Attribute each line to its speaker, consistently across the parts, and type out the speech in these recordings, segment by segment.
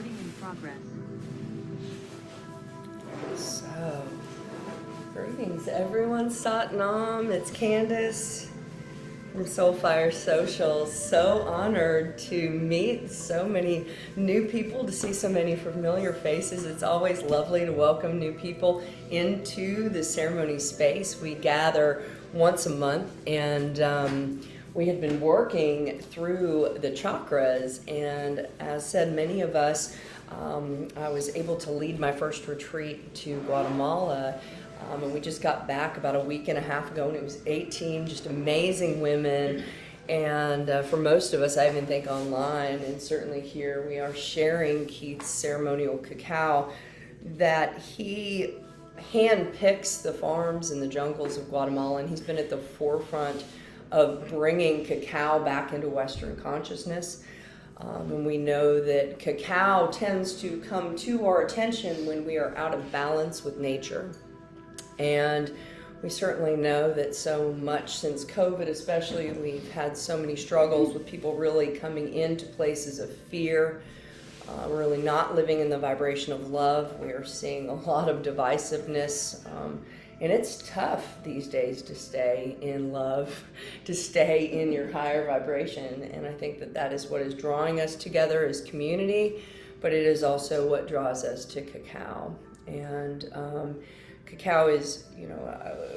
Speaker 1: Recording in progress.
Speaker 2: So, greetings everyone, Satnam, it's Candace from Soulfire Social. So honored to meet so many new people, to see so many familiar faces. It's always lovely to welcome new people into the ceremony space. We gather once a month, and we had been working through the chakras, and as said, many of us, I was able to lead my first retreat to Guatemala, and we just got back about a week and a half ago, and it was 18 just amazing women. And for most of us, I even think online, and certainly here, we are sharing Keith's ceremonial cacao that he handpicks the farms and the jungles of Guatemala, and he's been at the forefront of bringing cacao back into Western consciousness. And we know that cacao tends to come to our attention when we are out of balance with nature. And we certainly know that so much since COVID especially, we've had so many struggles with people really coming into places of fear, really not living in the vibration of love. We are seeing a lot of divisiveness, and it's tough these days to stay in love, to stay in your higher vibration. And I think that that is what is drawing us together as community, but it is also what draws us to cacao. And cacao is,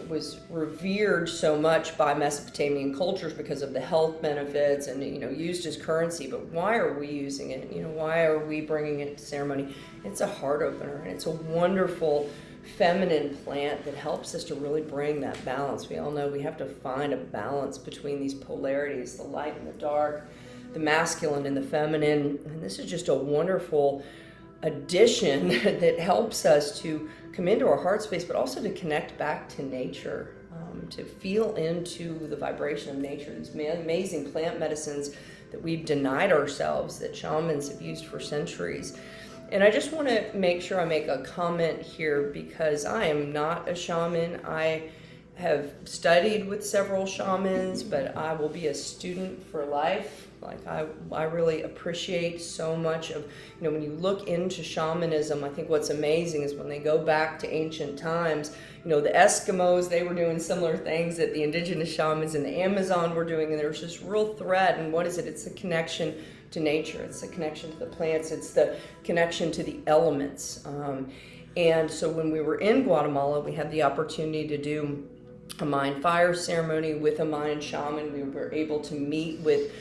Speaker 2: was revered so much by Mesopotamian cultures because of the health benefits and, used as currency. But why are we using it? Why are we bringing it to ceremony? It's a heart opener, and it's a wonderful feminine plant that helps us to really bring that balance. We all know we have to find a balance between these polarities, the light and the dark, the masculine and the feminine. And this is just a wonderful addition that helps us to come into our heart space, but also to connect back to nature, to feel into the vibration of nature. These amazing plant medicines that we've denied ourselves, that shamans have used for centuries. And I just want to make sure I make a comment here, because I am not a shaman. I have studied with several shamans, but I will be a student for life. Like I really appreciate so much of, when you look into shamanism, I think what's amazing is when they go back to ancient times, the Eskimos, they were doing similar things that the indigenous shamans in the Amazon were doing, and there's this real thread. And what is it? It's the connection to nature. It's the connection to the plants. It's the connection to the elements. And so when we were in Guatemala, we had the opportunity to do a Mayan fire ceremony with a Mayan shaman. We were able to meet with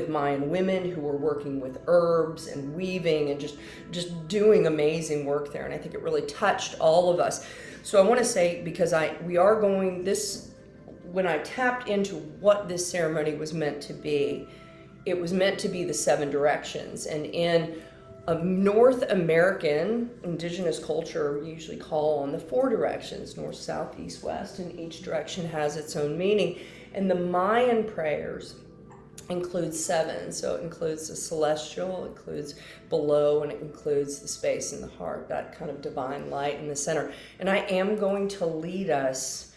Speaker 2: Mayan women who were working with herbs and weaving and just doing amazing work there. And I think it really touched all of us. So I want to say, because we are going this, when I tapped into what this ceremony was meant to be, it was meant to be the 7 directions. And in a North American indigenous culture, we usually call on the 4 directions, north, south, east, west, and each direction has its own meaning. And the Mayan prayers include 7. So it includes the celestial, it includes below, and it includes the space in the heart, that kind of divine light in the center. And I am going to lead us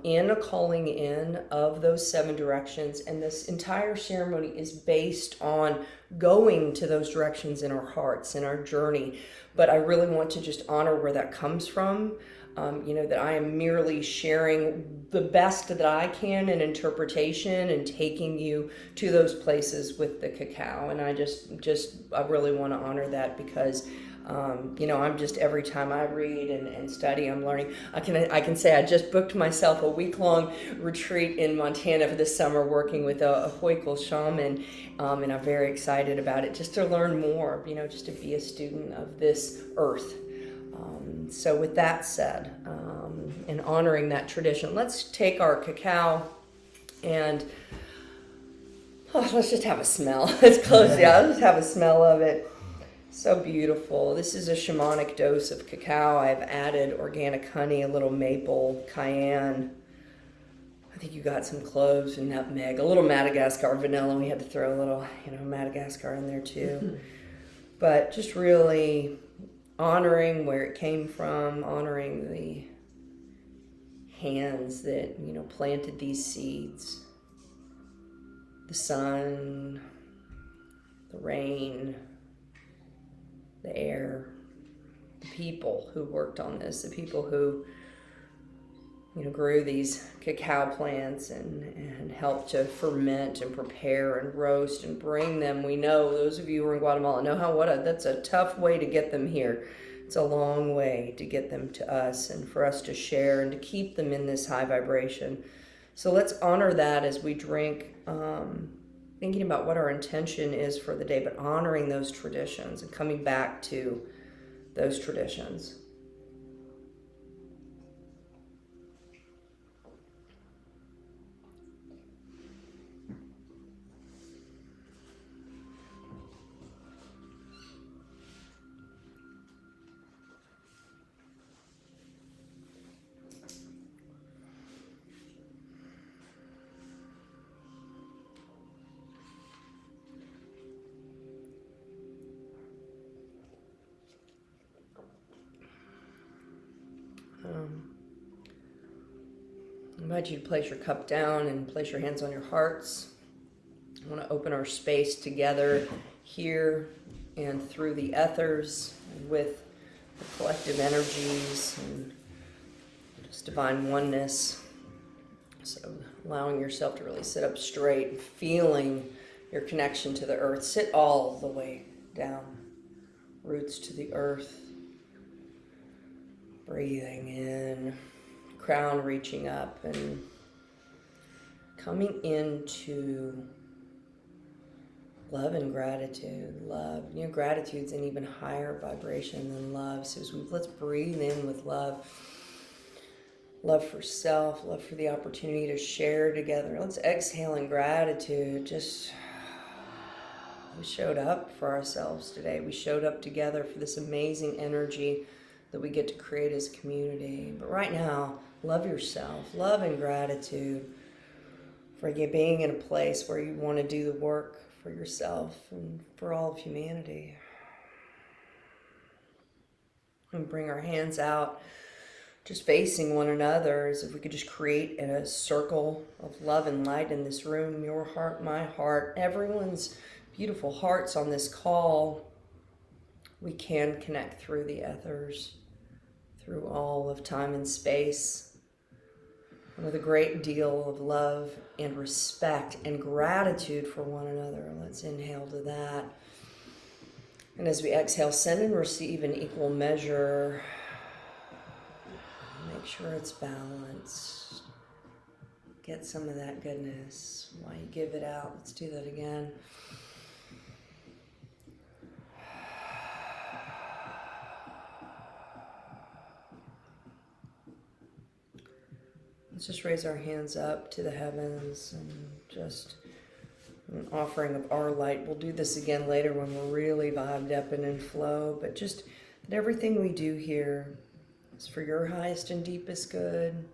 Speaker 2: in a calling in of those 7 directions, and this entire ceremony is based on going to those directions in our hearts, in our journey. But I really want to just honor where that comes from, that I am merely sharing the best that I can in interpretation and taking you to those places with the cacao. And I I really want to honor that, because I'm just, every time I read and study, I'm learning. I can say I just booked myself a week-long retreat in Montana for this summer, working with a Hoikul shaman, and I'm very excited about it, just to learn more, just to be a student of this earth. So with that said, and honoring that tradition, let's take our cacao and let's just have a smell. Let's close it out. Let's have a smell of it. So beautiful. This is a shamanic dose of cacao. I've added organic honey, a little maple, cayenne. I think you got some cloves and nutmeg, a little Madagascar vanilla. We had to throw a little, Madagascar in there too. But just really honoring where it came from, honoring the hands that, planted these seeds. The sun, the rain, people who worked on this, the people who, grew these cacao plants and helped to ferment and prepare and roast and bring them. We know, those of you who are in Guatemala know that's a tough way to get them here. It's a long way to get them to us and for us to share and to keep them in this high vibration. So let's honor that as we drink, thinking about what our intention is for the day, but honoring those traditions and coming back to those traditions. I invite you to place your cup down and place your hands on your hearts. I want to open our space together here and through the ethers and with the collective energies and just divine oneness. So allowing yourself to really sit up straight, feeling your connection to the earth. Sit all the way down, roots to the earth. Breathing in, crown reaching up and coming into love and gratitude. Love, gratitude's an even higher vibration than love. So let's breathe in with love. Love for self, love for the opportunity to share together. Let's exhale in gratitude. We showed up for ourselves today. We showed up together for this amazing energy that we get to create as a community. But right now, love yourself. Love and gratitude for you being in a place where you want to do the work for yourself and for all of humanity. And bring our hands out, just facing one another, as if we could just create a circle of love and light in this room. Your heart, my heart, everyone's beautiful hearts on this call. We can connect through the ethers, through all of time and space, with a great deal of love and respect and gratitude for one another. Let's inhale to that. And as we exhale, send and receive in equal measure. Make sure it's balanced. Get some of that goodness while you give it out. Let's do that again. Let's just raise our hands up to the heavens and just an offering of our light. We'll do this again later when we're really vibed up and in flow, but just that everything we do here is for your highest and deepest good,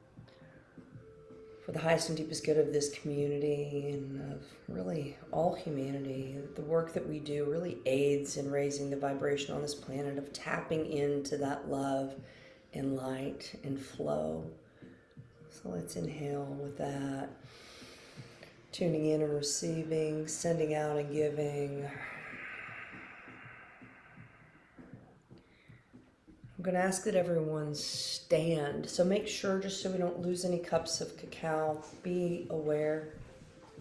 Speaker 2: for the highest and deepest good of this community and of really all humanity. The work that we do really aids in raising the vibration on this planet, of tapping into that love and light and flow. So let's inhale with that. Tuning in and receiving, sending out and giving. I'm going to ask that everyone stand. So make sure, just so we don't lose any cups of cacao, be aware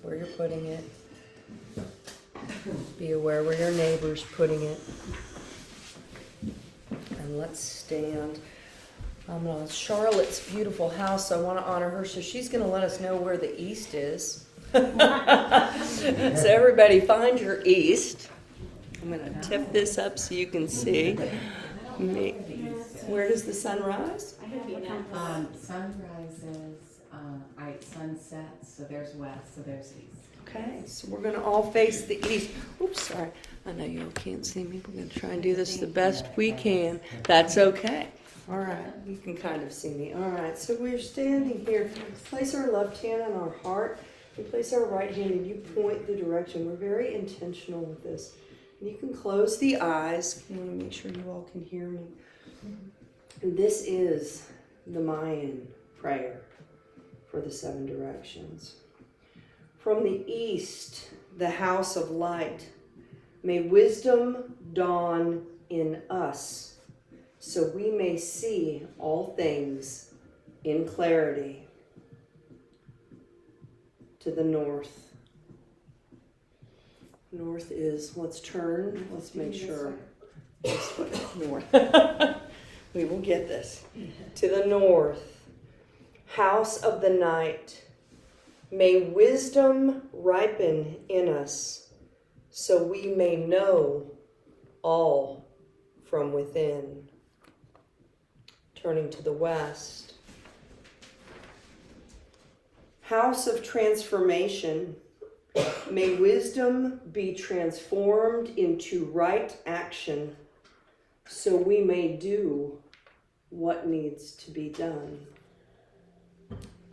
Speaker 2: where you're putting it. Be aware where your neighbor's putting it. And let's stand. I'm on Charlotte's beautiful house, so I want to honor her. So she's going to let us know where the east is. So everybody find your east. I'm going to tip this up so you can see. Where does the sun rise?
Speaker 1: Sun rises, sun sets, so there's west, so there's east.
Speaker 2: Okay, so we're going to all face the east. Oops, sorry. I know you all can't see me. We're going to try and do this the best we can. That's okay. All right, you can kind of see me. All right, so we're standing here. Place our left hand on our heart. We place our right hand and you point the direction. We're very intentional with this. And you can close the eyes. I want to make sure you all can hear me. And this is the Mayan prayer for the 7 directions. From the east, the house of light, may wisdom dawn in us. so we may see all things in clarity. To the north. North is, let's turn, let's make sure. This way, north. We will get this. To the north, house of the night, may wisdom ripen in us, so we may know all from within. Turning to the west, house of transformation, may wisdom be transformed into right action, so we may do what needs to be done.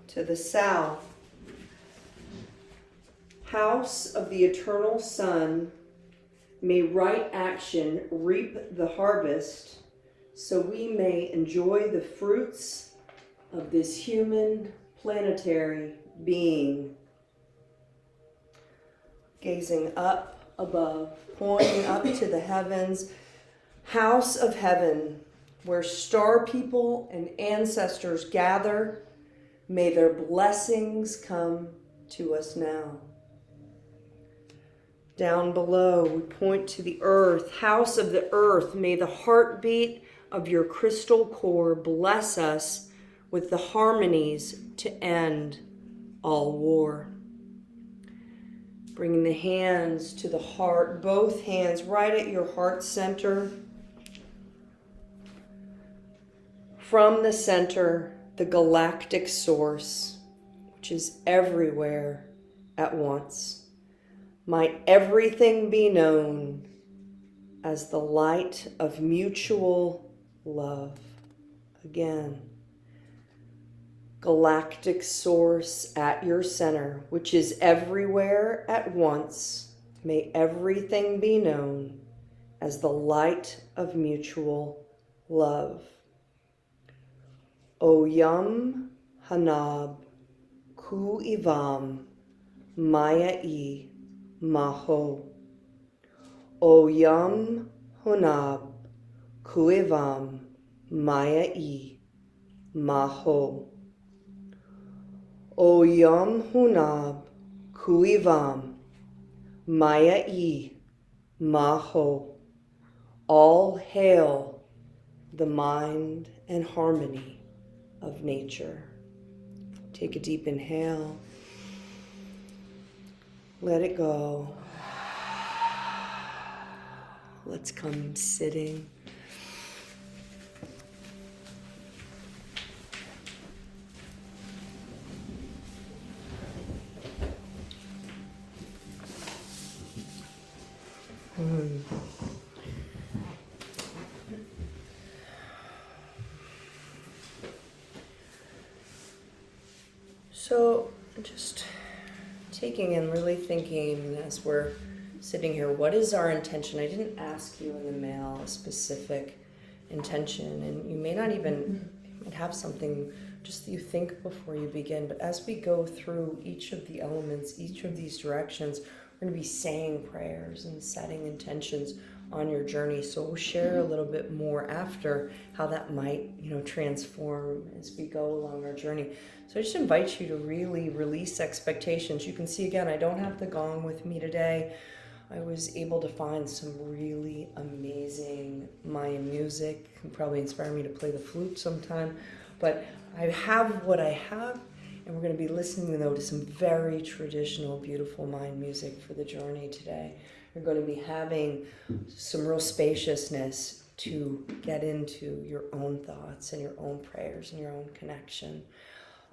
Speaker 2: To the south, house of the eternal sun, may right action reap the harvest, so we may enjoy the fruits of this human planetary being. Gazing up above, pointing up to the heavens, house of heaven, where star people and ancestors gather, may their blessings come to us now. Down below, we point to the earth, house of the earth, may the heartbeat of your crystal core bless us with the harmonies to end all war. Bringing the hands to the heart, both hands right at your heart center. From the center, the galactic source, which is everywhere at once. Might everything be known as the light of mutual love. Again, galactic source at your center, which is everywhere at once. May everything be known as the light of mutual love. Oyam Hanab Ku Ivam Maya I Maho. Oyam Hunab Ku Ivam Maya I Maho. Oyam Hunab Ku Ivam Maya I Maho. All hail the mind and harmony of nature. Take a deep inhale. Let it go. Let's come sitting. So just taking and really thinking as we're sitting here, what is our intention? I didn't ask you in the mail a specific intention, and you may not even have something just that you think before you begin, but as we go through each of the elements, each of these directions, we're going to be saying prayers and setting intentions on your journey. So we'll share a little bit more after how that might, transform as we go along our journey. So I just invite you to really release expectations. You can see again, I don't have the gong with me today. I was able to find some really amazing Mayan music. It probably inspire me to play the flute sometime. But I have what I have, and we're going to be listening, though, to some very traditional, beautiful Mayan music for the journey today. You're going to be having some real spaciousness to get into your own thoughts and your own prayers and your own connection.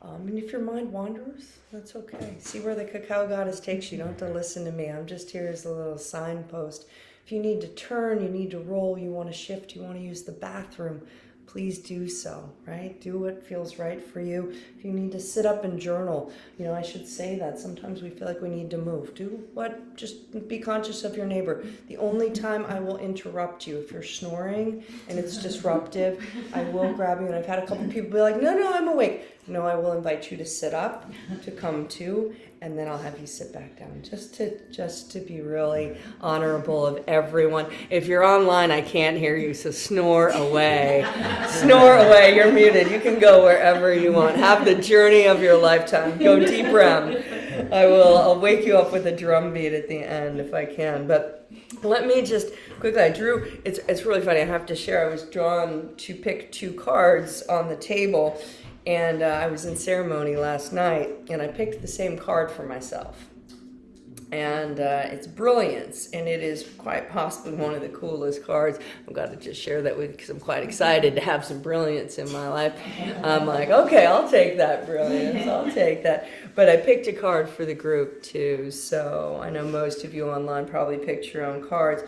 Speaker 2: And if your mind wanders, that's okay. See where the cacao goddess takes you. You don't have to listen to me. I'm just here as a little signpost. If you need to turn, you need to roll, you want to shift, you want to use the bathroom, please do so, right? Do what feels right for you. If you need to sit up and journal, I should say that. Sometimes we feel like we need to move. Do what? Just be conscious of your neighbor. The only time I will interrupt you, if you're snoring and it's disruptive, I will grab you. And I've had a couple people be like, no, I'm awake. No, I will invite you to sit up, to come to, and then I'll have you sit back down, just to be really honorable of everyone. If you're online, I can't hear you, so snore away. Snore away, you're muted. You can go wherever you want. Have the journey of your lifetime. Go deep REM. I'll wake you up with a drum beat at the end if I can. But let me just quickly, I drew, it's really funny, I have to share, I was drawn to pick 2 cards on the table. And I was in ceremony last night, and I picked the same card for myself. And it's Brilliance, and it is quite possibly one of the coolest cards. I've got to just share that with you because I'm quite excited to have some brilliance in my life. I'm like, okay, I'll take that brilliance, I'll take that. But I picked a card for the group too, so I know most of you online probably picked your own cards.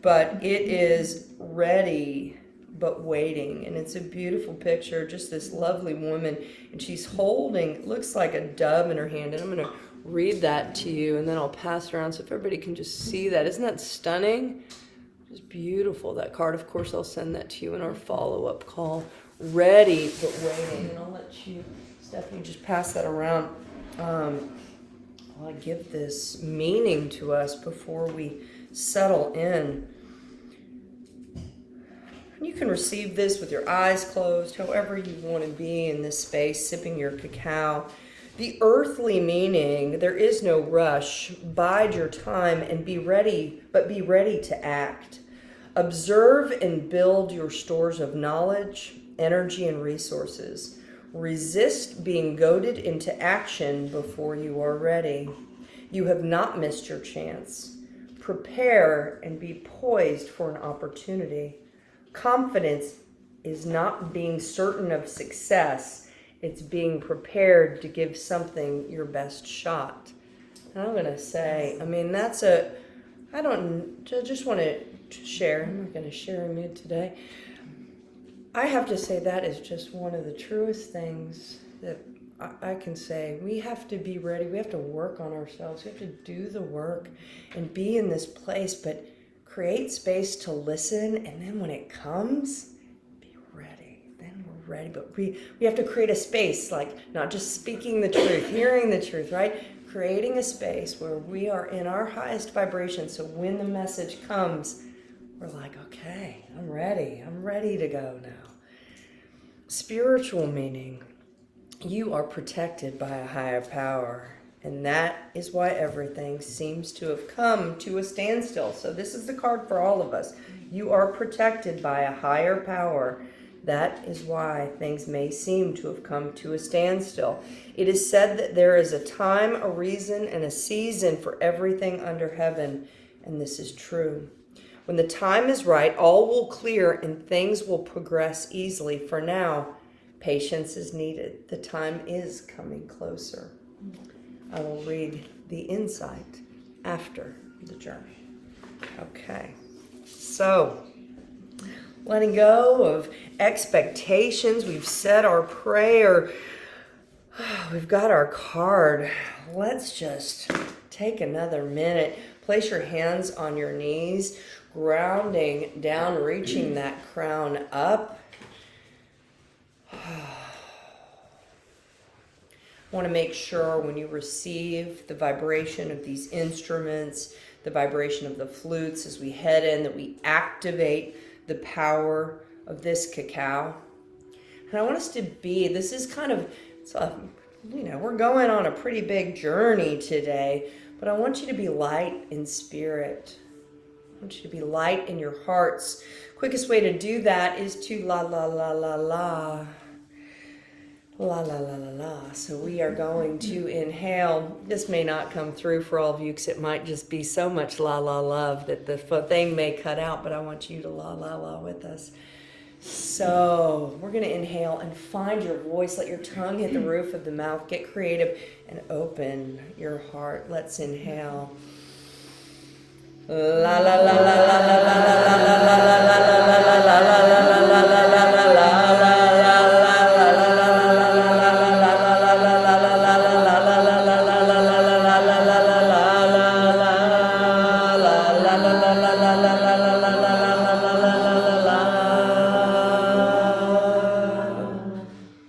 Speaker 2: But it is Ready but Waiting, and it's a beautiful picture, just this lovely woman, and she's holding, looks like a dove in her hand, and I'm going to read that to you, and then I'll pass it around so if everybody can just see that. Isn't that stunning? Just beautiful, that card. Of course, I'll send that to you in our follow-up call. Ready but Waiting, and I'll let you, Stephanie, just pass that around. I'll give this meaning to us before we settle in. You can receive this with your eyes closed, however you want to be in this space, sipping your cacao. The earthly meaning, there is no rush. Bide your time and be ready, but be ready to act. Observe and build your stores of knowledge, energy, and resources. Resist being goaded into action before you are ready. You have not missed your chance. Prepare and be poised for an opportunity. Confidence is not being certain of success. It's being prepared to give something your best shot. And I'm going to say, I mean, I just want to share. I'm not going to share a mood today. I have to say that is just one of the truest things that I can say. We have to be ready. We have to work on ourselves. We have to do the work and be in this place, but create space to listen, and then when it comes, be ready. Then we're ready, but we have to create a space, like not just speaking the truth, hearing the truth, right? Creating a space where we are in our highest vibration, so when the message comes, we're like, okay, I'm ready to go now. Spiritual meaning, you are protected by a higher power. And that is why everything seems to have come to a standstill. So this is the card for all of us. You are protected by a higher power. That is why things may seem to have come to a standstill. It is said that there is a time, a reason, and a season for everything under heaven. And this is true. When the time is right, all will clear and things will progress easily. For now, patience is needed. The time is coming closer. I will read the insight after the journey. Okay, so letting go of expectations. We've said our prayer. We've got our card. Let's just take another minute. Place your hands on your knees, grounding down, reaching that crown up. Want to make sure when you receive the vibration of these instruments, the vibration of the flutes as we head in, that we activate the power of this cacao. And I want us to be, this is kind of, we're going on a pretty big journey today, but I want you to be light in spirit. I want you to be light in your hearts. Quickest way to do that is to la la la la la. La la la la la. So we are going to inhale. This may not come through for all of you because it might just be so much la la love that the thing may cut out, but I want you to la la la with us. So we're going to inhale and find your voice. Let your tongue hit the roof of the mouth. Get creative and open your heart. Let's inhale. La la la la la la la la la la la la la la la la la.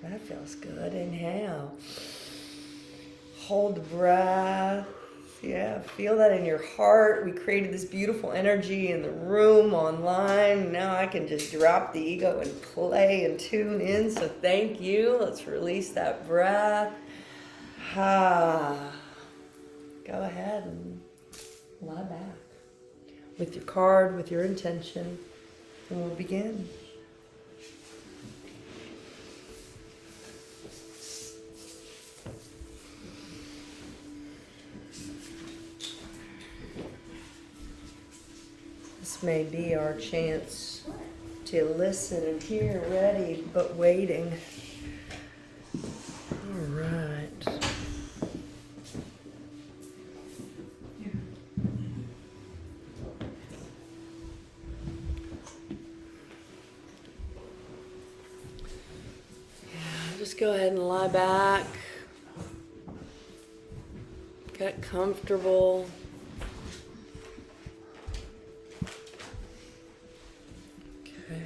Speaker 2: That feels good. Inhale. created this beautiful energy in the room, online. Now I can just drop the ego and play and tune in. So thank you. Let's release that breath. Go ahead and lie back with your card, with your intention, and we'll begin. This may be our chance to listen and hear, ready but waiting. All right. Just go ahead and lie back. Get comfortable. Okay.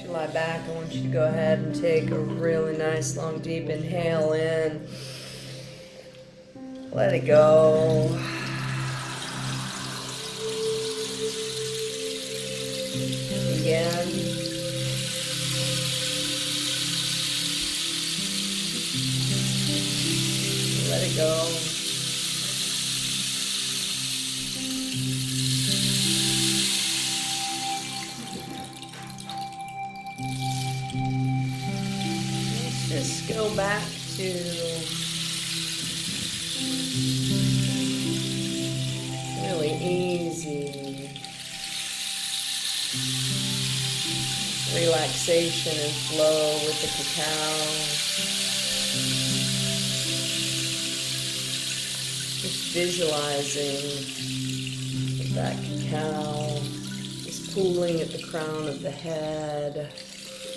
Speaker 2: Lie back. I want you to go ahead and take a really nice long deep inhale in. Let it go. Again. Let it go. Just go back to really easy relaxation and flow with the cacao. Just visualizing that cacao is pooling at the crown of the head,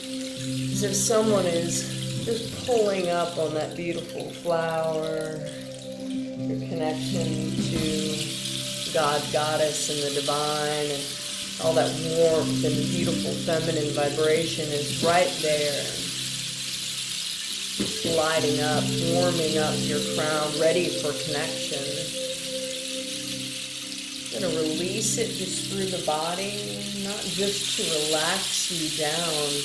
Speaker 2: as if someone is just pulling up on that beautiful flower, your connection to God, Goddess, and the divine, and all that warmth and beautiful feminine vibration is right there, lighting up, warming up your crown, ready for connection. You're going to release it just through the body, not just to relax you down,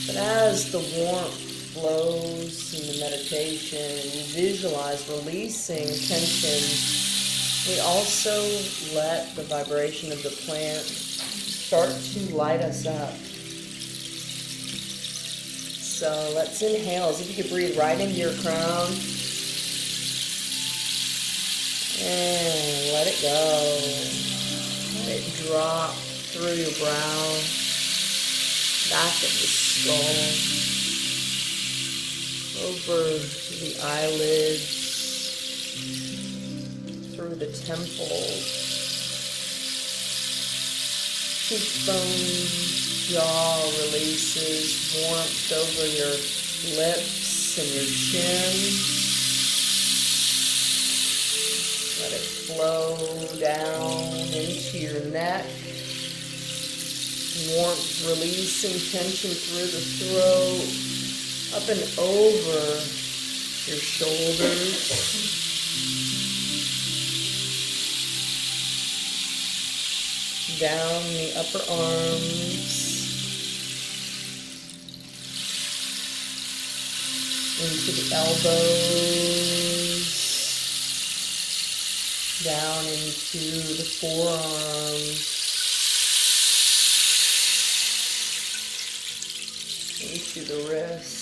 Speaker 2: but as the warmth flows in the meditation and you visualize releasing tension, we also let the vibration of the plant start to light us up. So let's inhale as if you could breathe right into your crown. And let it go. Let it drop through your brow, back of the skull, over the eyelids, through the temples, cheekbones, jaw releases, warmth over your lips and your chin. Let it flow down into your neck. Warmth releasing tension through the throat, up and over your shoulders, down the upper arms, into the elbows, down into the forearms, into the wrists.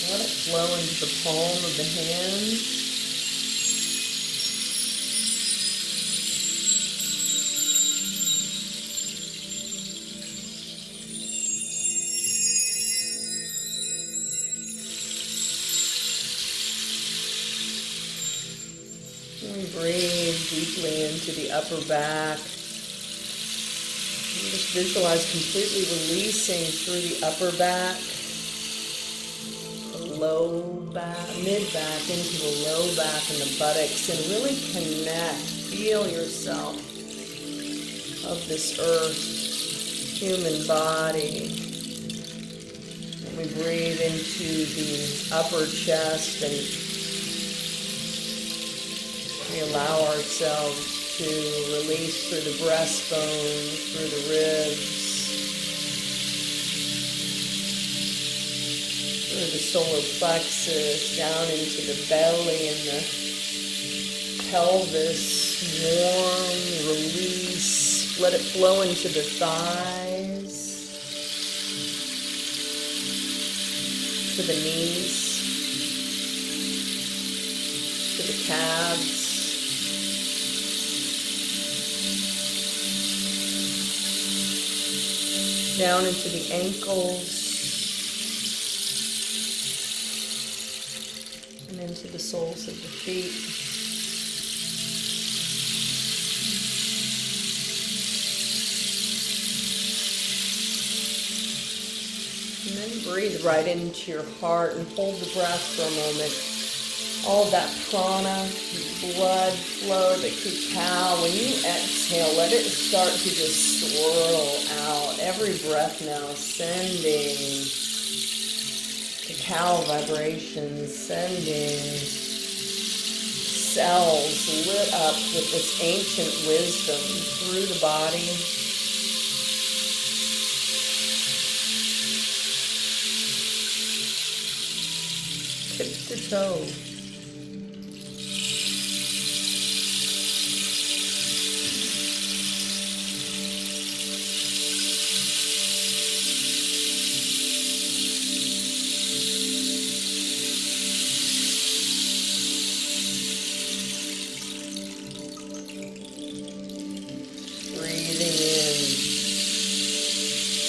Speaker 2: Let it flow into the palm of the hand. We breathe deeply into the upper back. And just visualize completely releasing through the upper back, the low back, mid back into the low back and the buttocks, and really connect, feel yourself of this earth, human body. And we breathe into the upper chest, and we allow ourselves to release through the breastbone, through the ribs, through the solar plexus, down into the belly and the pelvis. Warm, release, let it flow into the thighs, to the knees, to the calves. Down into the ankles and into the soles of the feet. And then breathe right into your heart and hold the breath for a moment. All that prana, blood flow, the cacao. When you exhale, let it start to just swirl out. Every breath now sending cacao vibrations, sending cells lit up with this ancient wisdom through the body. Tip to toe.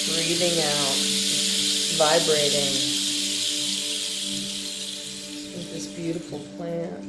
Speaker 2: Breathing out, vibrating with this beautiful plant.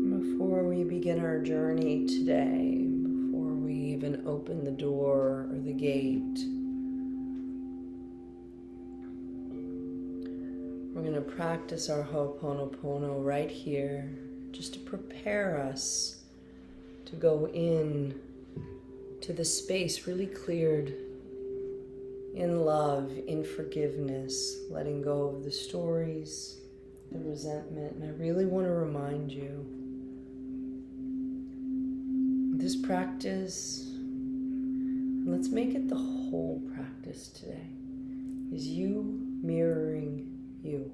Speaker 2: Before we begin our journey today, before we even open the door or the gate, we're going to practice our Ho'oponopono right here, just to prepare us to go in to the space really cleared in love, in forgiveness, letting go of the stories, the resentment. And I really want to remind you, this practice, and let's make it the whole practice today, is you mirroring you.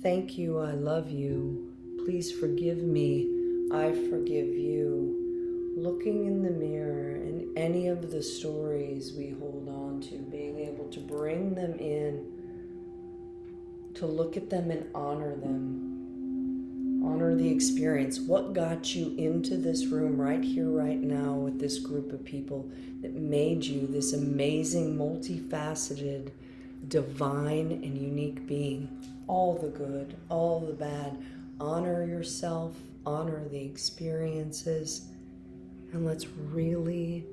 Speaker 2: Thank you, I love you. Please forgive me, I forgive you. Looking in the mirror and any of the stories we hold on to, being able to bring them in, to look at them and honor them. Honor the experience. What got you into this room right here, right now with this group of people that made you this amazing, multifaceted, divine, and unique being? All the good, all the bad. Honor yourself, honor the experiences, and let's really,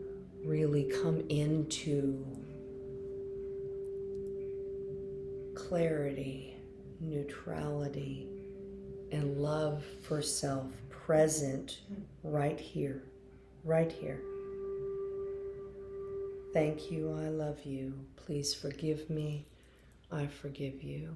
Speaker 2: really come into clarity, neutrality, and love for self, present right here, right here. Thank you, I love you. Please forgive me, I forgive you.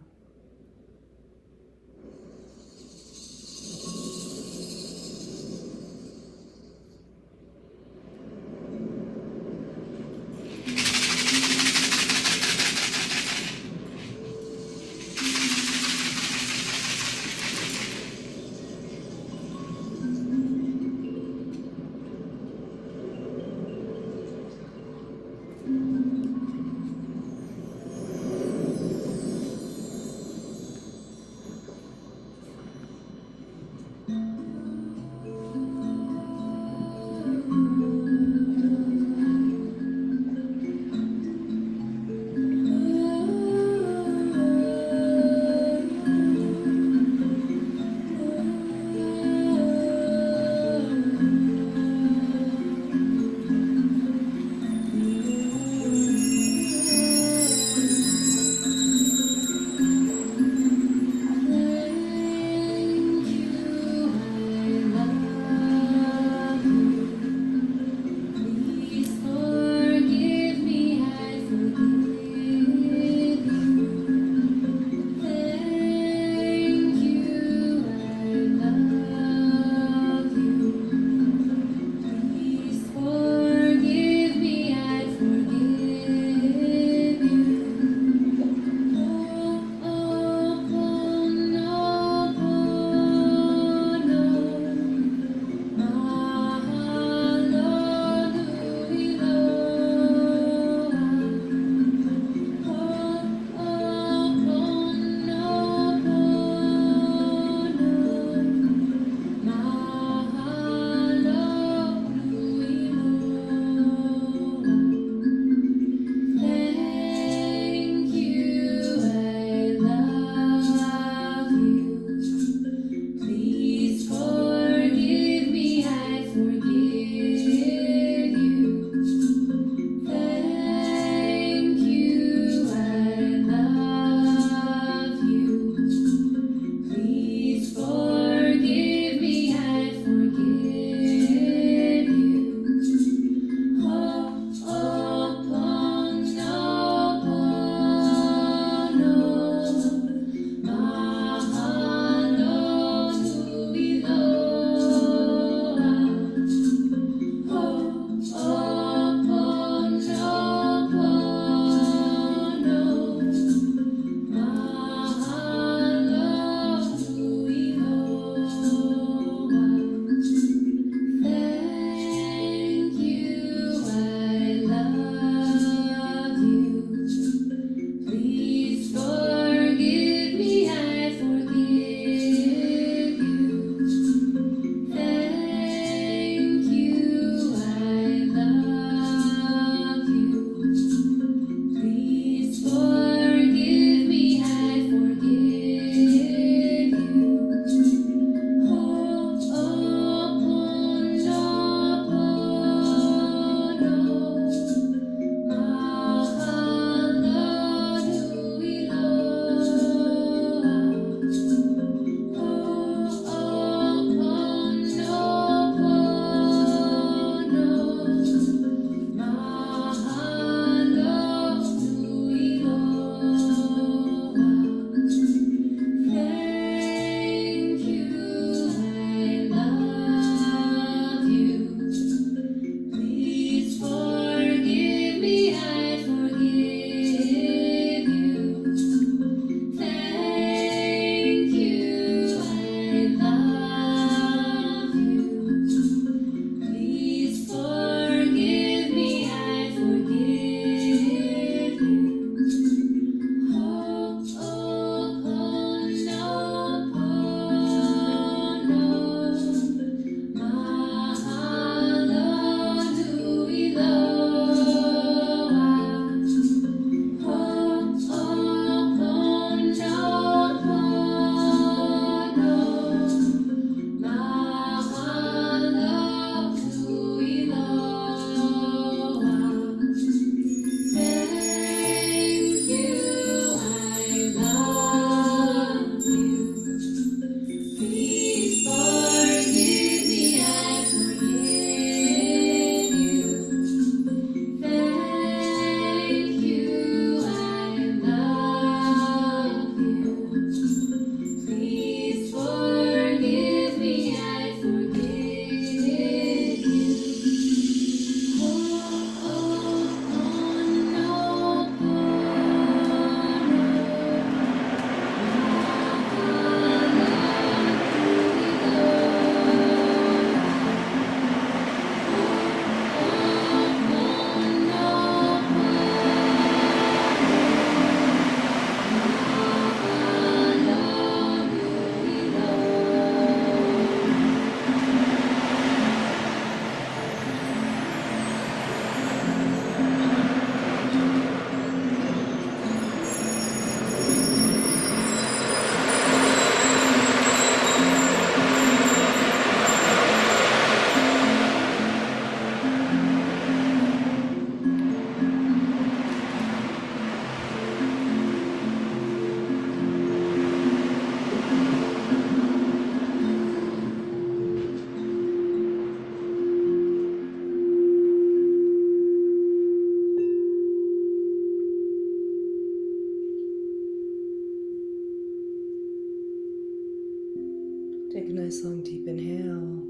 Speaker 2: nice long deep inhale.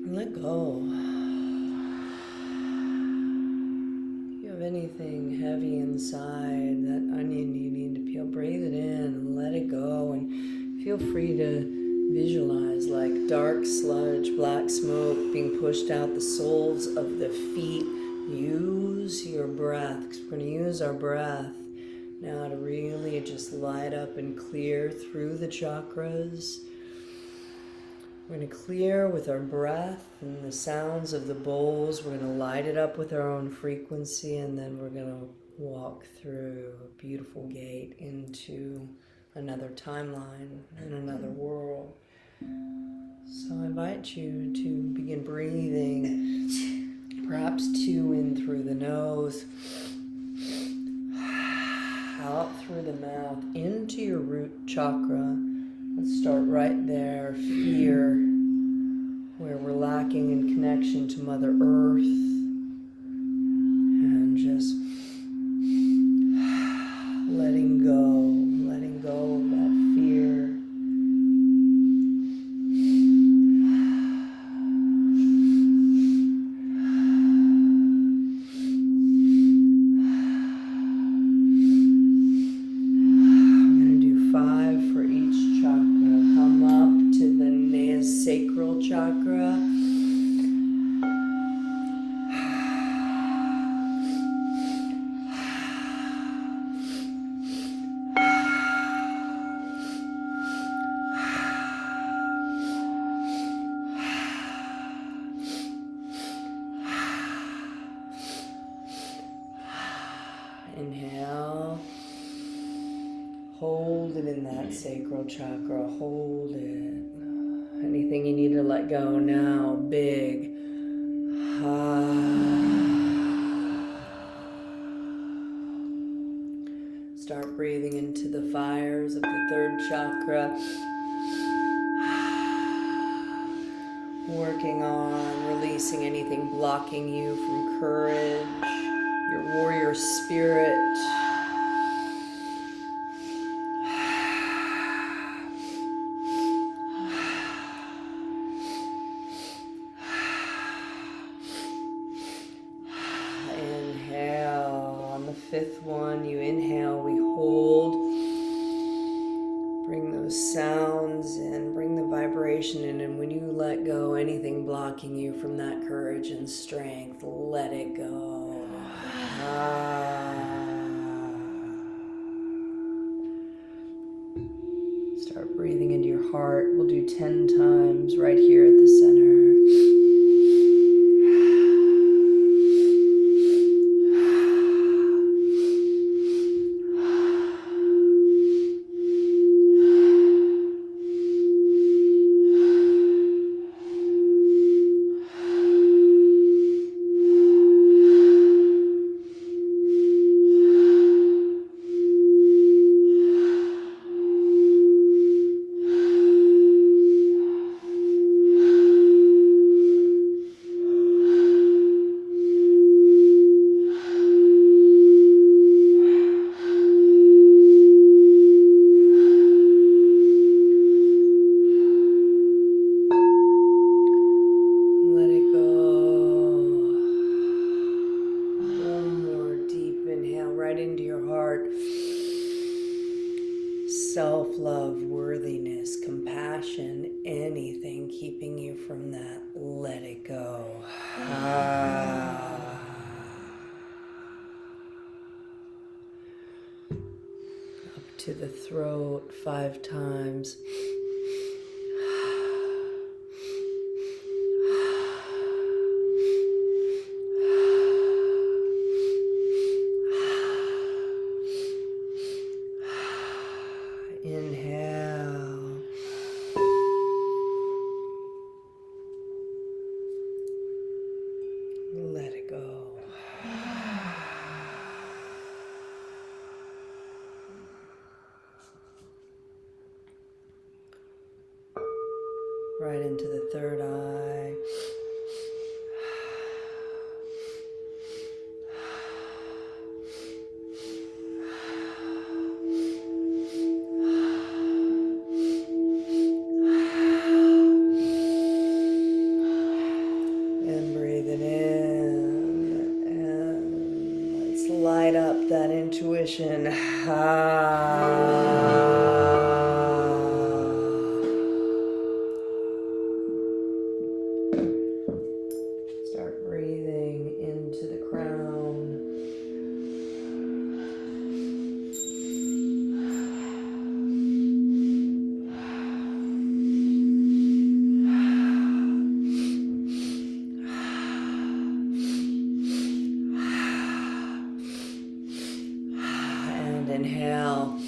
Speaker 2: And let go. If you have anything heavy inside, that onion you need to peel, breathe it in and let it go. And feel free to visualize like dark sludge, black smoke being pushed out the soles of the feet. Use your breath, because we're going to use our breath now to really just light up and clear through the chakras. We're going to clear with our breath and the sounds of the bowls. We're going to light it up with our own frequency, and then we're going to walk through a beautiful gate into another timeline and another world. So I invite you to begin breathing, perhaps 2 in through the nose, out through the mouth, into your root chakra. Let's start right there, fear, where we're lacking in connection to Mother Earth, and just letting go of that fear. Sacral chakra. Inhale. Hold it in that sacral chakra. Hold it. Anything you need to let go now, big. Start breathing into the fires of the third chakra. Working on releasing anything blocking you from courage, your warrior spirit. Fifth one, you inhale, we hold. Bring those sounds in, bring the vibration in, and when you let go, anything blocking you from that courage and strength, let it go. Start breathing into your heart. We'll do 10 times right here at the center. Self-love, worthiness, compassion, anything keeping you from that, let it go. Up to the throat 5 times. Inhale. Let it go. Right into the third eye. light up that intuition. Start breathing into the crown. Inhale,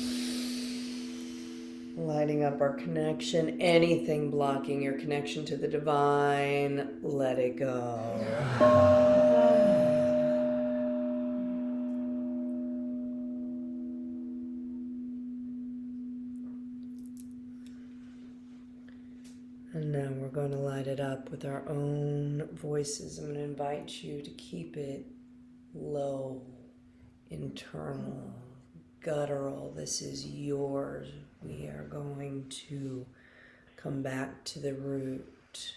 Speaker 2: lighting up our connection. Anything blocking your connection to the divine, let it go. And now we're going to light it up with our own voices. I'm going to invite you to keep it low, internal, guttural. This is yours. We are going to come back to the root.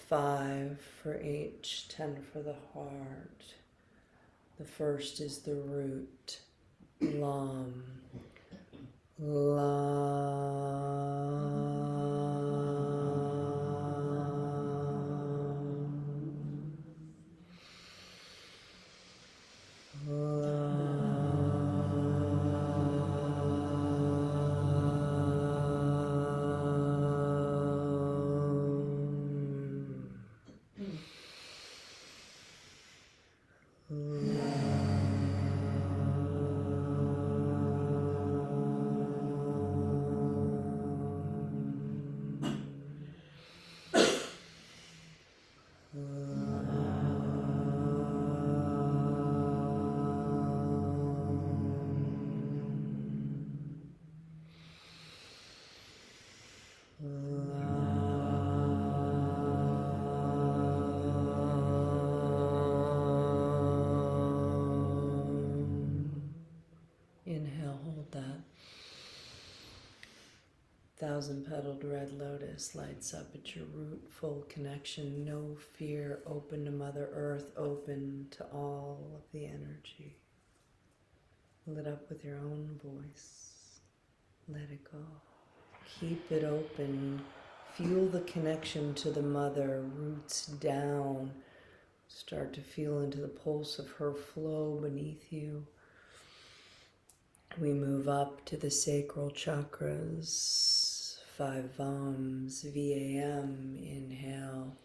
Speaker 2: 5 for each, 10 for the heart. The first is the root. Lam. Inhale, hold that. 1,000-petaled red lotus lights up at your root, full connection, no fear, open to Mother Earth, open to all of the energy. Lit up with your own voice. Let it go. Keep it open. Feel the connection to the mother, roots down. Start to feel into the pulse of her flow beneath you. We move up to the sacral chakras. 5 VAMs, VAM, inhale.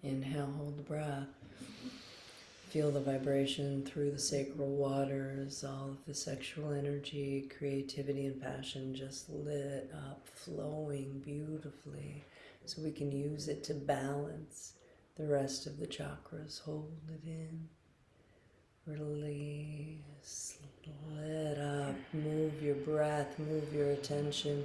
Speaker 2: Inhale, hold the breath. Feel the vibration through the sacral waters, all of the sexual energy, creativity, and passion just lit up, flowing beautifully, so we can use it to balance the rest of the chakras. Hold it in, release, let up, move your breath, move your attention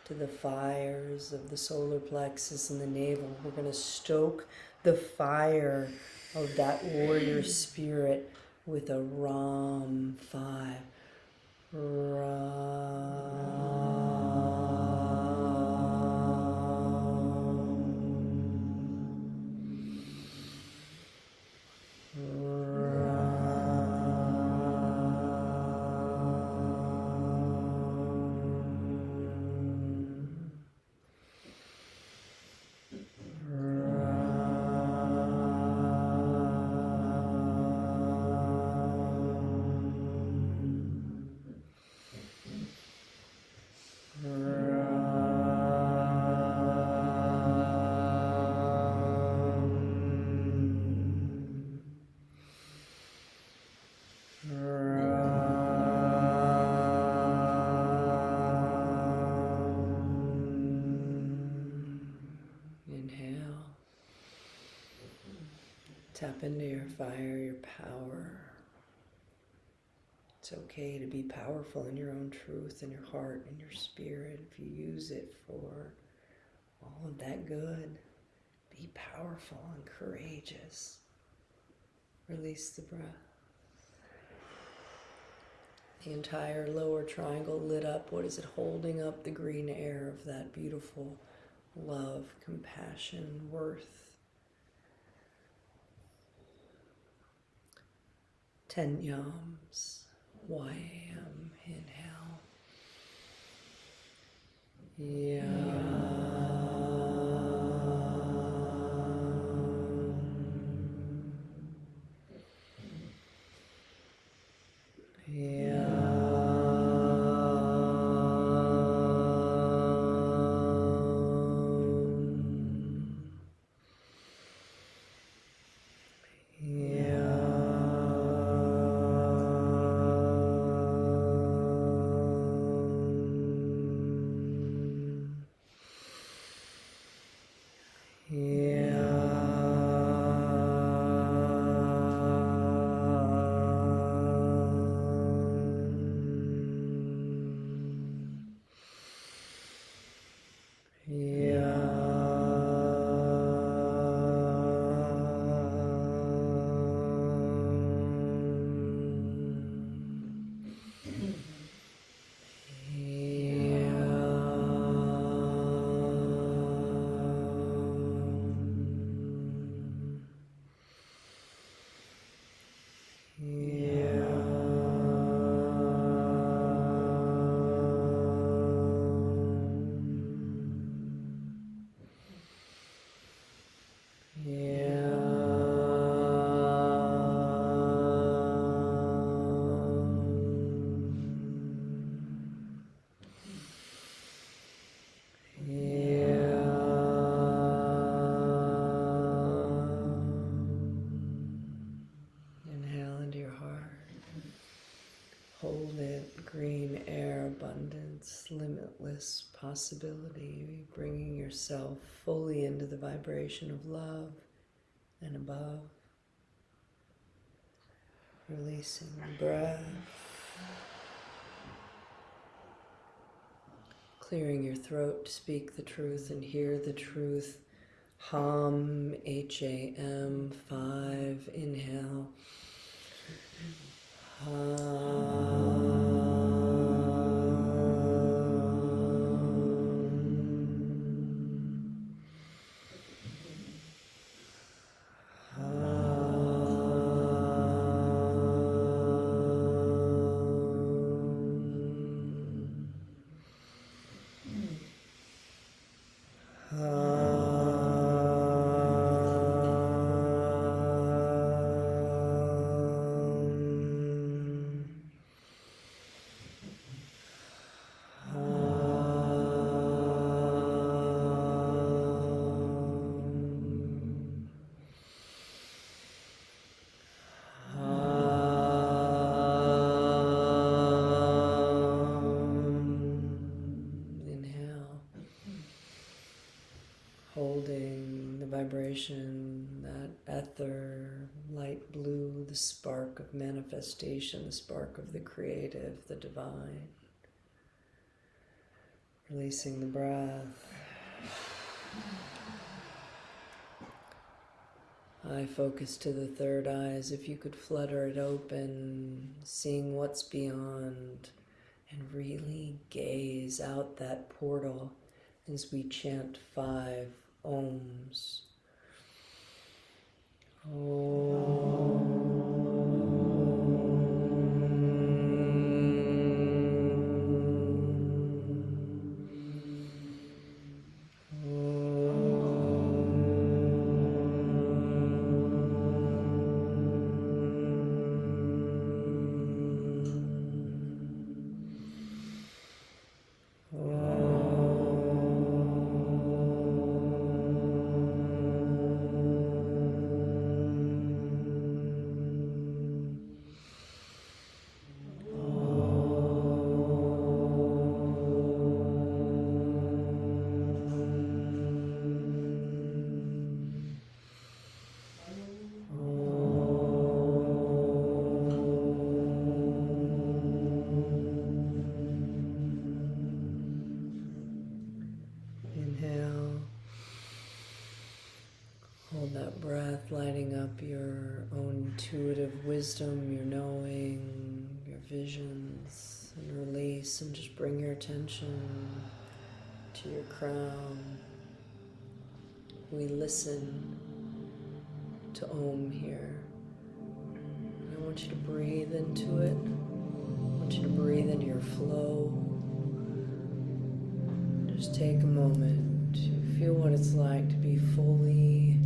Speaker 2: to the fires of the solar plexus and the navel. We're going to stoke the fire of that warrior spirit with a Ram 5. Inhale. Tap into your fire, your power. It's okay to be powerful in your own truth, in your heart, in your spirit. If you use it for all of that good, be powerful and courageous. Release the breath. The entire lower triangle lit up. What is it holding up? The green air of that beautiful love, compassion, worth. 10 yams. YAM. Inhale. Green air, abundance, limitless possibility, bringing yourself fully into the vibration of love and above. Releasing the breath. Clearing your throat to speak the truth and hear the truth. Hum, H-A-M, 5, inhale. Holding the vibration, that ether, light blue, the spark of manifestation, the spark of the creative, the divine. Releasing the breath. Eye focus to the third eye as if you could flutter it open, seeing what's beyond, and really gaze out that portal as we chant 5 Ohms. wisdom, your knowing, your visions, and release, and just bring your attention to your crown. We listen to Om here. I want you to breathe into it. I want you to breathe into your flow. Just take a moment to feel what it's like to be fully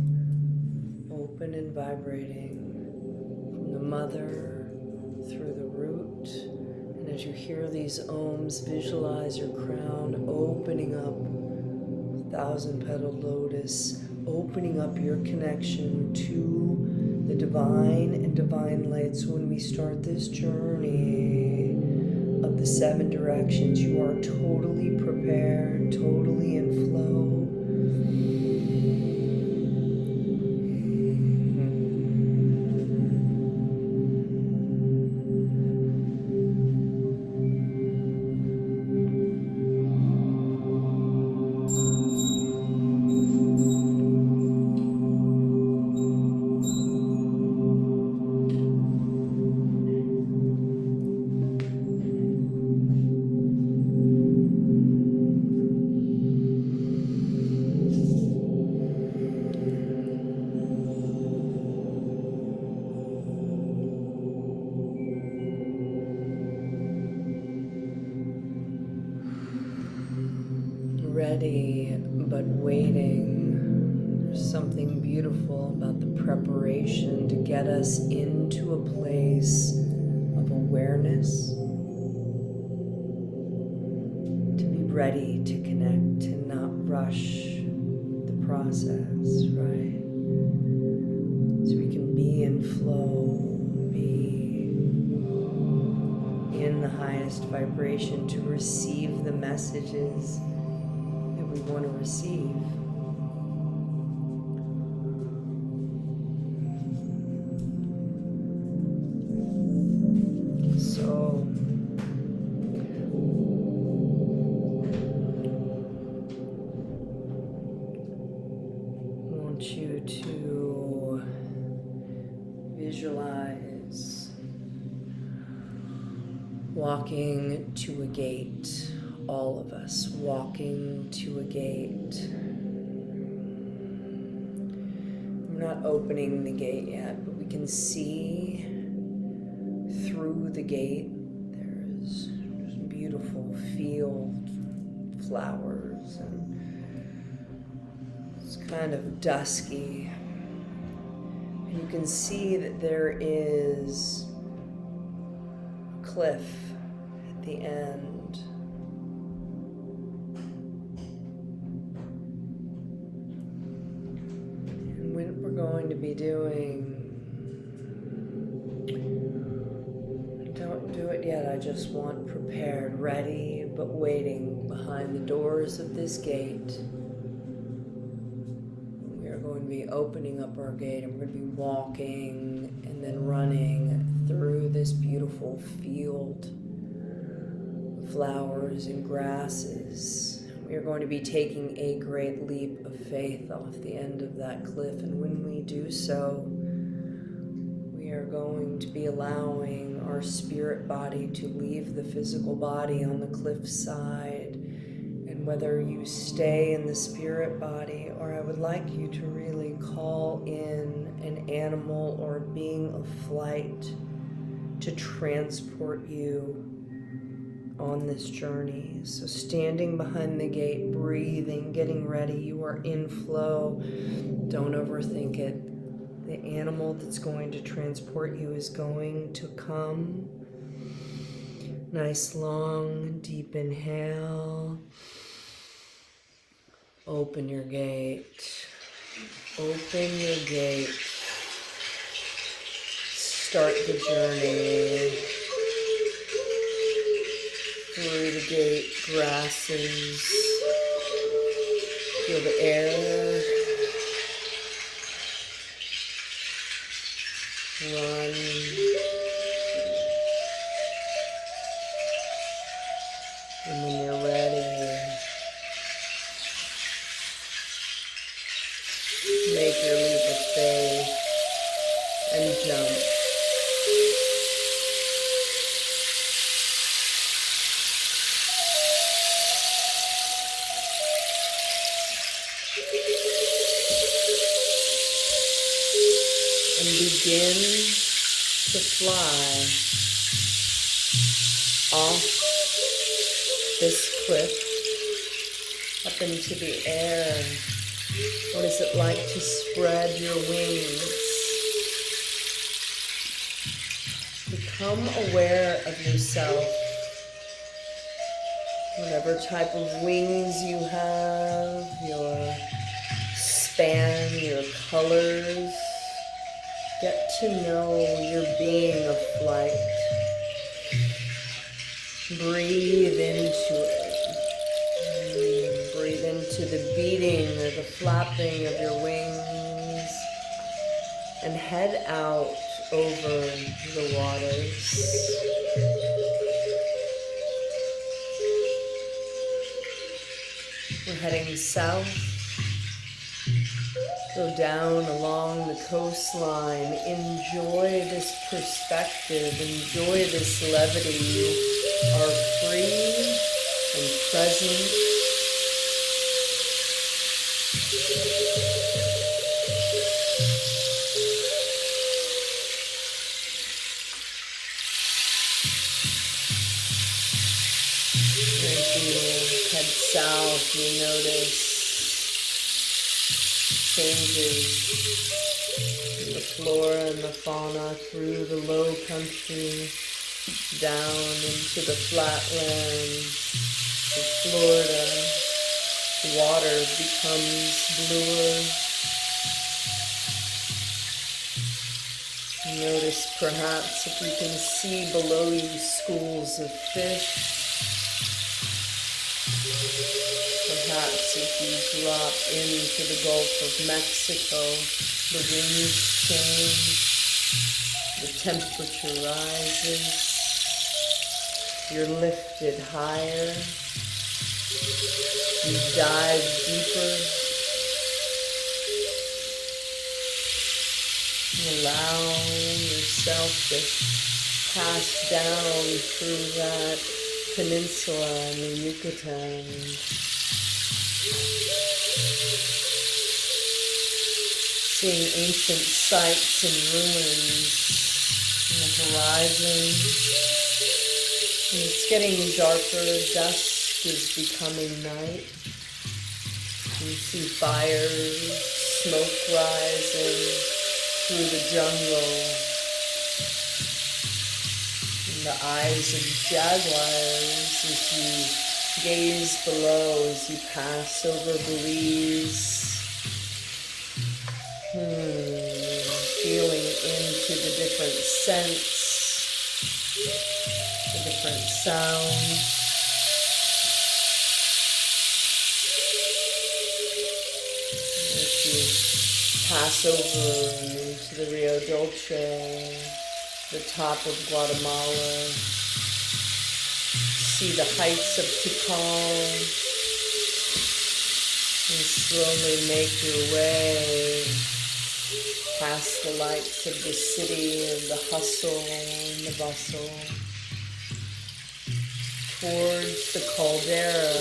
Speaker 2: open and vibrating from the mother through the root. And as you hear these Oms, visualize your crown opening up, 1,000-petaled lotus, opening up your connection to the divine and divine light. So when we start this journey of the 7 directions, you are totally prepared, totally in flow. Ready but waiting. There's something beautiful about the preparation to get us into a place of awareness, to be ready to connect, to not rush the process, right? So we can be in flow, be in the highest vibration to receive the messages we want to receive. So I want you to visualize walking to a gate. All of us walking to a gate. I'm not opening the gate yet, but we can see through the gate. There's beautiful field flowers, and it's kind of dusky. And you can see that there is a cliff at the end. Going to be doing, don't do it yet, I just want prepared, ready but waiting behind the doors of this gate. We are going to be opening up our gate, and we're going to be walking and then running through this beautiful field of flowers and grasses. We are going to be taking a great leap of faith off the end of that cliff, and when we do so, we are going to be allowing our spirit body to leave the physical body on the cliff side. And whether you stay in the spirit body, or I would like you to really call in an animal or a being of flight to transport you on this journey. So standing behind the gate, breathing, getting ready, you are in flow. Don't overthink it. The animal that's going to transport you is going to come. Nice long deep inhale. Open your gate. Open your gate. Start the journey. Through the gate, grasses, feel the air, run, and when you're ready, make your leap of faith and jump. begin to fly off this cliff up into the air. What is it like to spread your wings? Become aware of yourself. Whatever type of wings you have, your span, your colors, get to know your being of flight. Breathe into it. Breathe into the beating or the flapping of your wings and head out over the waters. We're heading south. Go down along the coastline. Enjoy this perspective. Enjoy this levity. You are free and present. As you head south, you notice changes in the flora and the fauna through the low country, down into the flatlands of Florida. The water becomes bluer. Notice perhaps if you can see below you schools of fish. Perhaps if you drop into the Gulf of Mexico, the winds change, the temperature rises, you're lifted higher, you dive deeper, allow yourself to pass down through that peninsula in the Yucatan. Seeing ancient sites and ruins on the horizon. And it's getting darker, dusk is becoming night. You see fires, smoke rising through the jungle. In the eyes of jaguars as you gaze below, as you pass over Belize. Feeling into the different scents, the different sounds. As you pass over into the Rio Dolce, the top of Guatemala, see the heights of Tikal, and slowly make your way past the lights of the city and the hustle and the bustle, towards the caldera,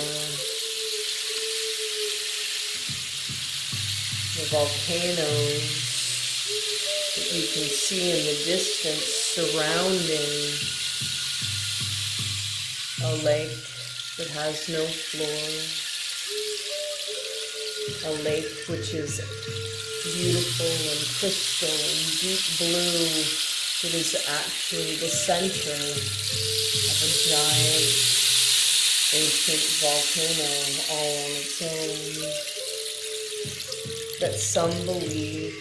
Speaker 2: the volcanoes that you can see in the distance surrounding a lake that has no floor, a lake which is beautiful and crystal and deep blue. It is actually the center of a giant ancient volcano all on its own that some believe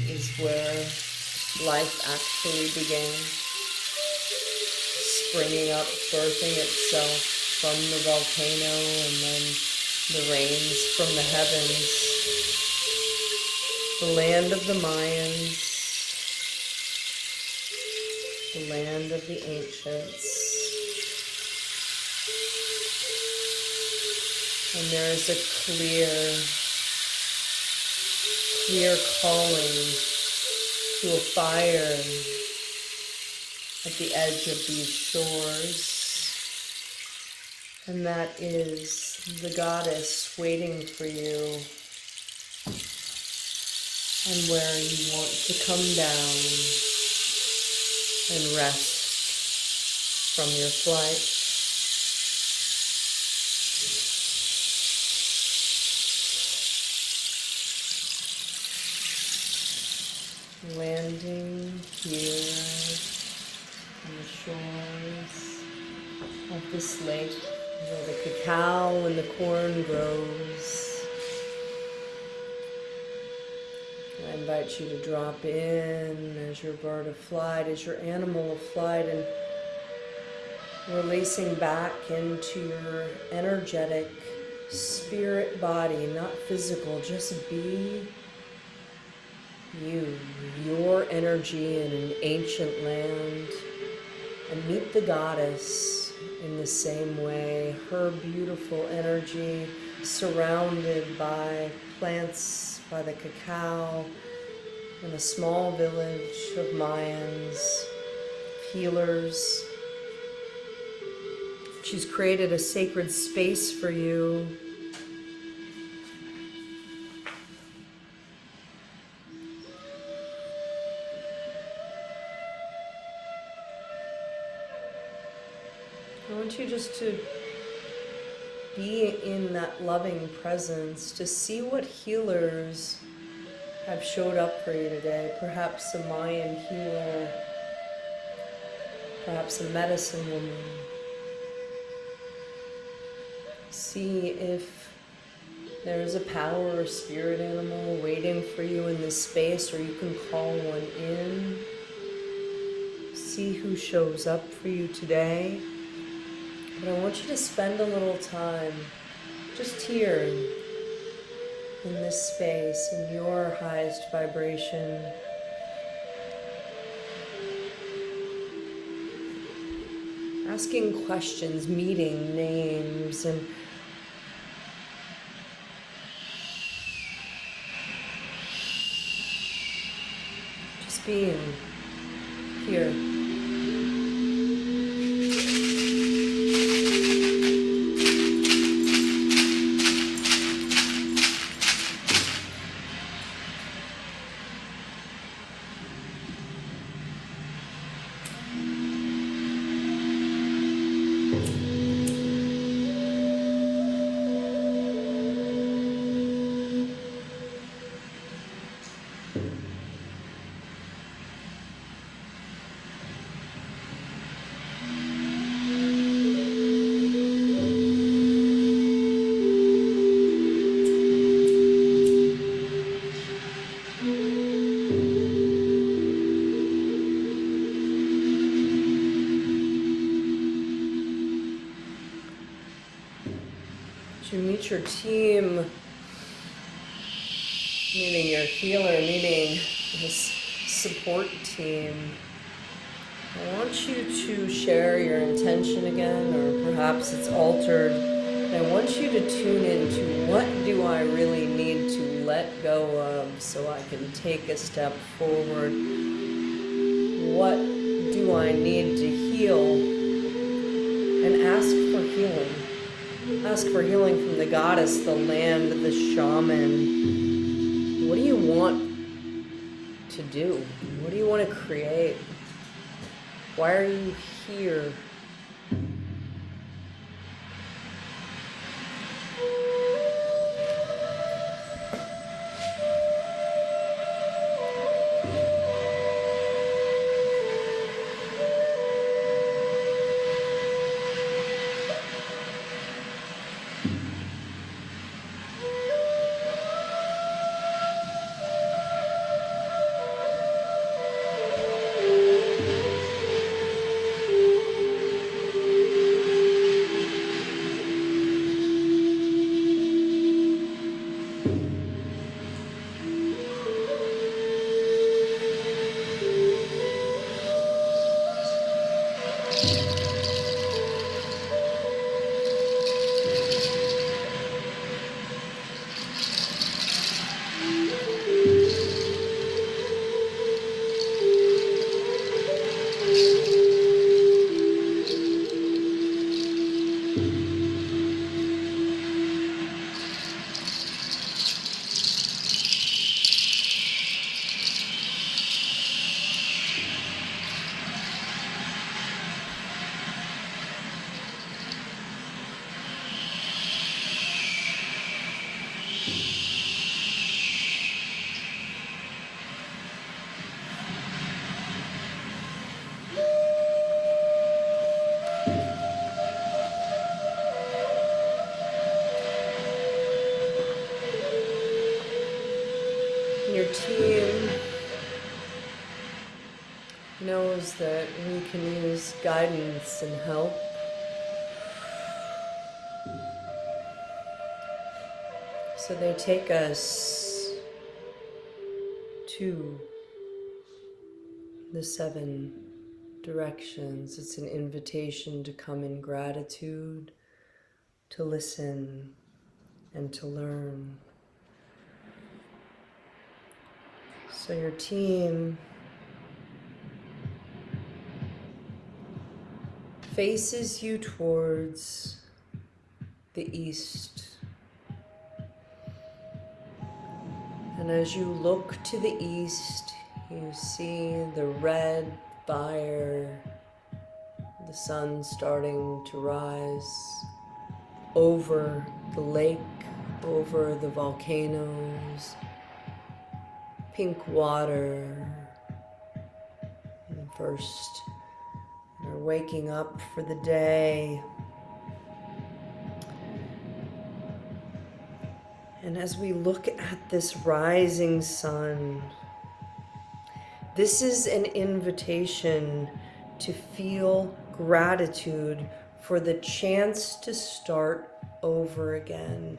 Speaker 2: is where life actually began, springing up, birthing itself from the volcano and then the rains from the heavens. The land of the Mayans, the land of the ancients. And there is a clear calling to a fire at the edge of these shores. And that is the goddess waiting for you. and where you want to come down and rest from your flight. Landing here on the shores of this lake where the cacao and the corn grows. I invite you to drop in as your bird of flight, as your animal of flight, and releasing back into your energetic spirit body, not physical, just be you, your energy in an ancient land, and meet the goddess in the same way, her beautiful energy surrounded by plants, by the cacao, in a small village of Mayans, healers. She's created a sacred space for you. I want you just to be in that loving presence, to see what healers have showed up for you today. Perhaps a Mayan healer, perhaps a medicine woman. See if there's a power or spirit animal waiting for you in this space, or you can call one in. See who shows up for you today. But I want you to spend a little time just here in this space, in your highest vibration. Asking questions, meeting names, and just being here. You meet your team, meeting your healer, meeting this support team. I want you to share your intention again, or perhaps it's altered. And I want you to tune into, what do I really need to let go of so I can take a step forward? What do I need to heal? And ask for healing. Ask for healing from the goddess, the land, the shaman. What do you want to do? What do you want to create? Why are you here? team knows that we can use guidance and help. So they take us to the 7 directions. It's an invitation to come in gratitude, to listen, and to learn. So your team faces you towards the east. And as you look to the east, you see the red fire, the sun starting to rise over the lake, over the volcanoes, pink water. And first, you're waking up for the day. And as we look at this rising sun, this is an invitation to feel gratitude for the chance to start over again,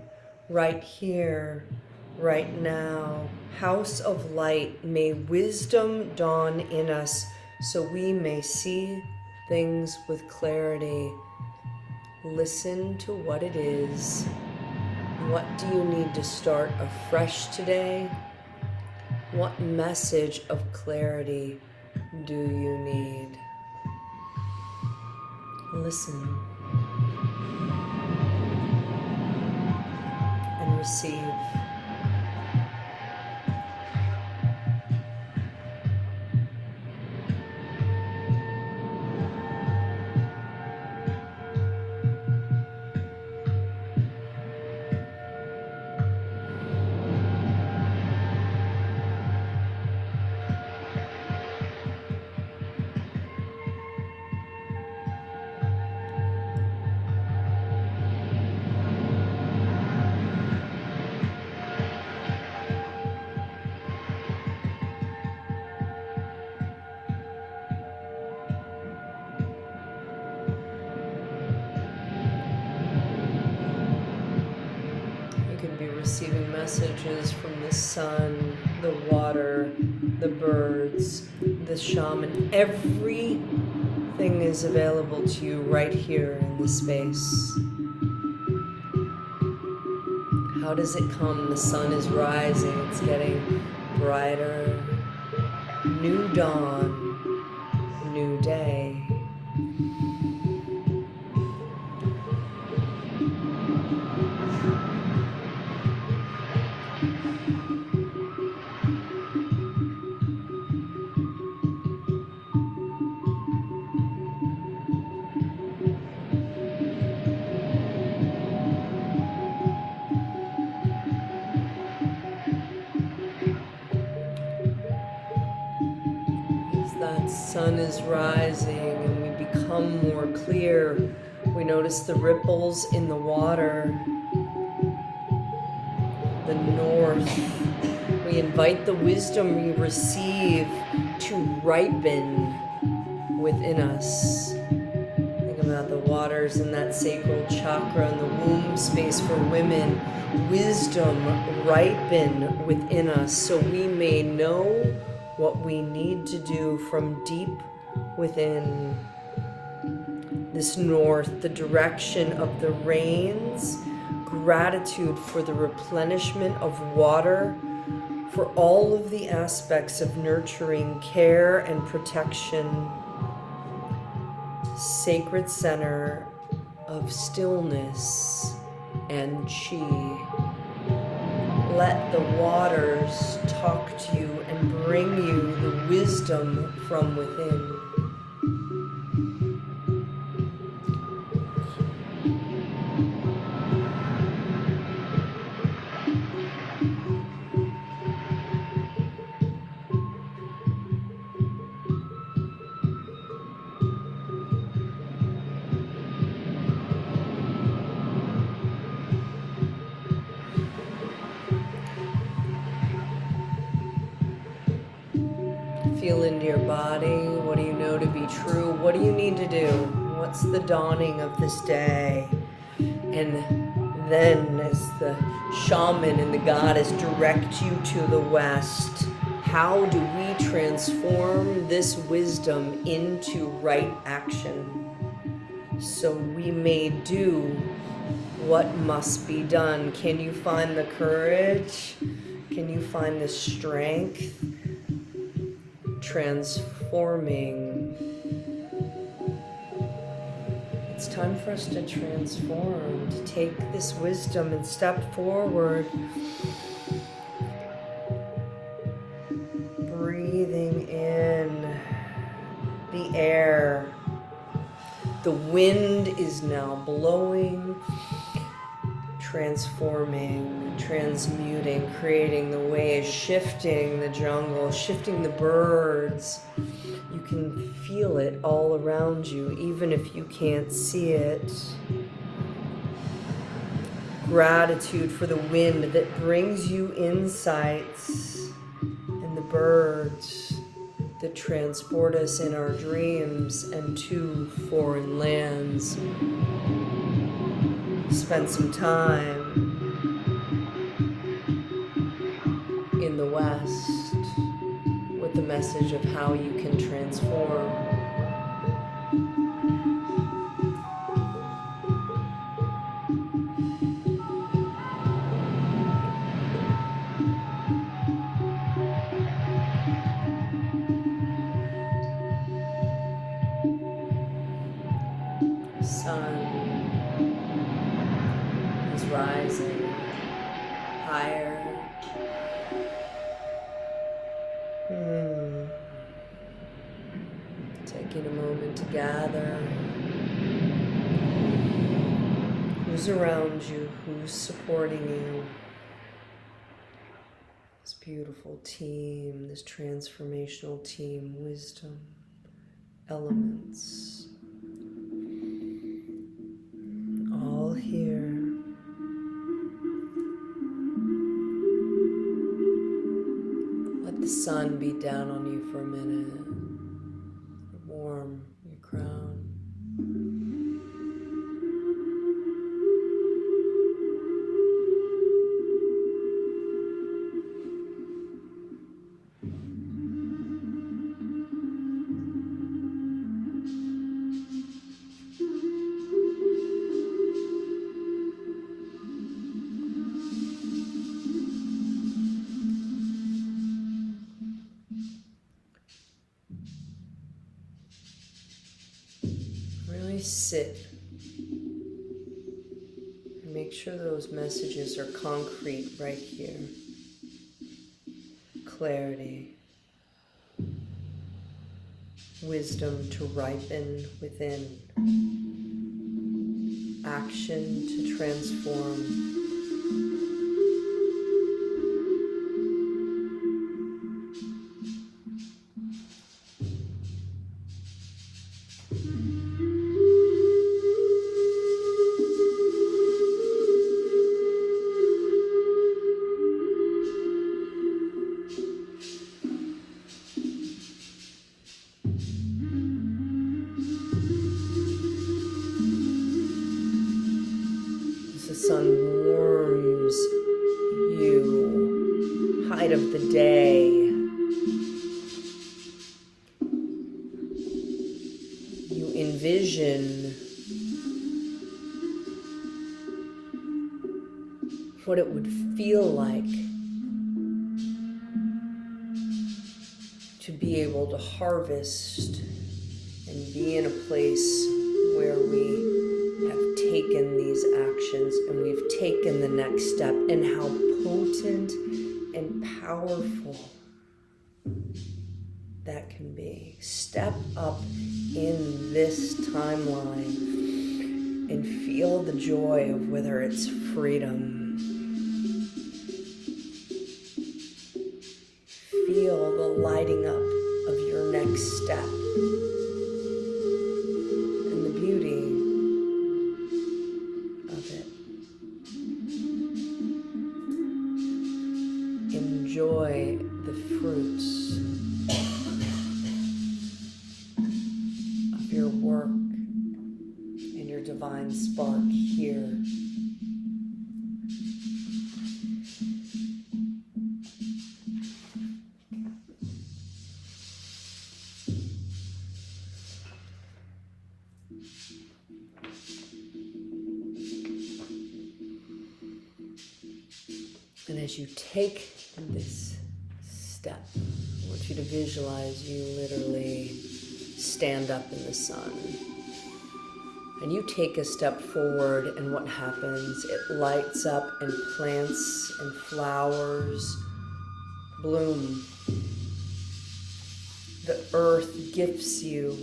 Speaker 2: right here, right now. House of light, may wisdom dawn in us so we may see things with clarity. Listen to what it is. What do you need to start afresh today? What message of clarity do you need? Listen and receive. Receiving messages from the sun, the water, the birds, the shaman. Everything is available to you right here in this space. How does it come? The sun is rising, it's getting brighter. New dawn, new day. Sun is rising and we become more clear. We notice the ripples in the water, the north. We invite the wisdom we receive to ripen within us. Think about the waters in that sacral chakra and the womb space for women. Wisdom ripen within us so we may know what we need to do from deep within. This north, the direction of the rains, gratitude for the replenishment of water, for all of the aspects of nurturing care and protection. Sacred center of stillness and chi. Let the waters talk to you and bring you the wisdom from within. feel into your body? What do you know to be true? What do you need to do? What's the dawning of this day? And then as the shaman and the goddess direct you to the west, how do we transform this wisdom into right action so we may do what must be done? Can you find the courage? Can you find the strength? Transforming. It's time for us to transform, to take this wisdom and step forward. Breathing in the air. The wind is now blowing, transforming, transmuting, creating the waves, shifting the jungle, shifting the birds. You can feel it all around you, even if you can't see it. Gratitude for the wind that brings you insights, and the birds that transport us in our dreams and to foreign lands. Spend some time in the West with the message of how you can transform. Sun is rising higher. Taking a moment to gather. Who's around you? Who's supporting you? This beautiful team, this transformational team, wisdom, elements. All here. Let the sun beat down on you for a minute. Warm your crown. Sit and make sure those messages are concrete right here. Clarity, wisdom to ripen within, action to transform. Sun warms you, height of the day. You envision what it would feel like to be able to harvest and be in a place where we have taken these actions and we've taken the next step, and how potent and powerful that can be. Step up in this timeline and feel the joy of whether it's freedom. Feel the lighting up of your next step and the beauty of it. Enjoy the fruits divine spark here. And as you take this step, I want you to visualize you literally stand up in the sun. And you take a step forward, and what happens? It lights up, and plants and flowers bloom. The earth gifts you.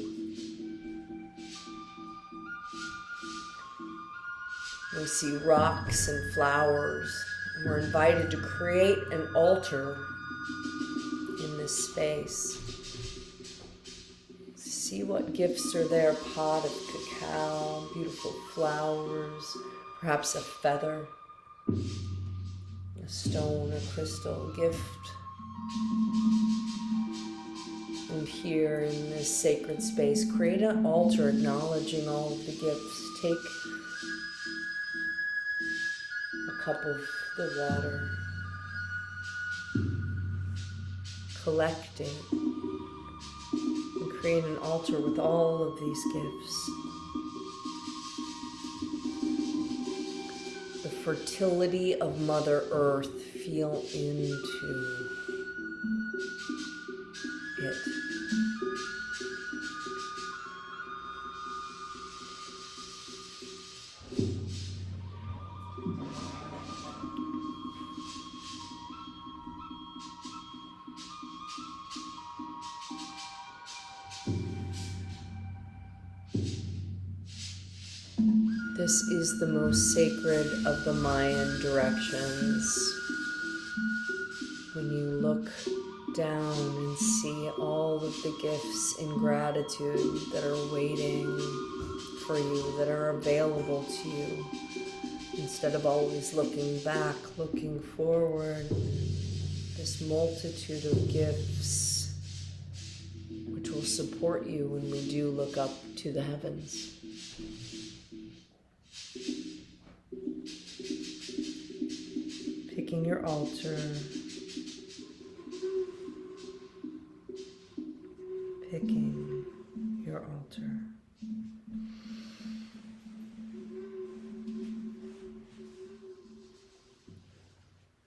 Speaker 2: We see rocks and flowers, and we're invited to create an altar in this space. See what gifts are there: pot of cacao, beautiful flowers, perhaps a feather, a stone, a crystal gift. And here in this sacred space, create an altar acknowledging all of the gifts. Take a cup of the water, collect it, and create an altar with all of these gifts. The fertility of Mother Earth, feel into it. This is the most sacred of the Mayan directions. When you look down and see all of the gifts in gratitude that are waiting for you, that are available to you, instead of always looking back, looking forward, this multitude of gifts which will support you when we do look up to the heavens. Picking your altar, picking your altar.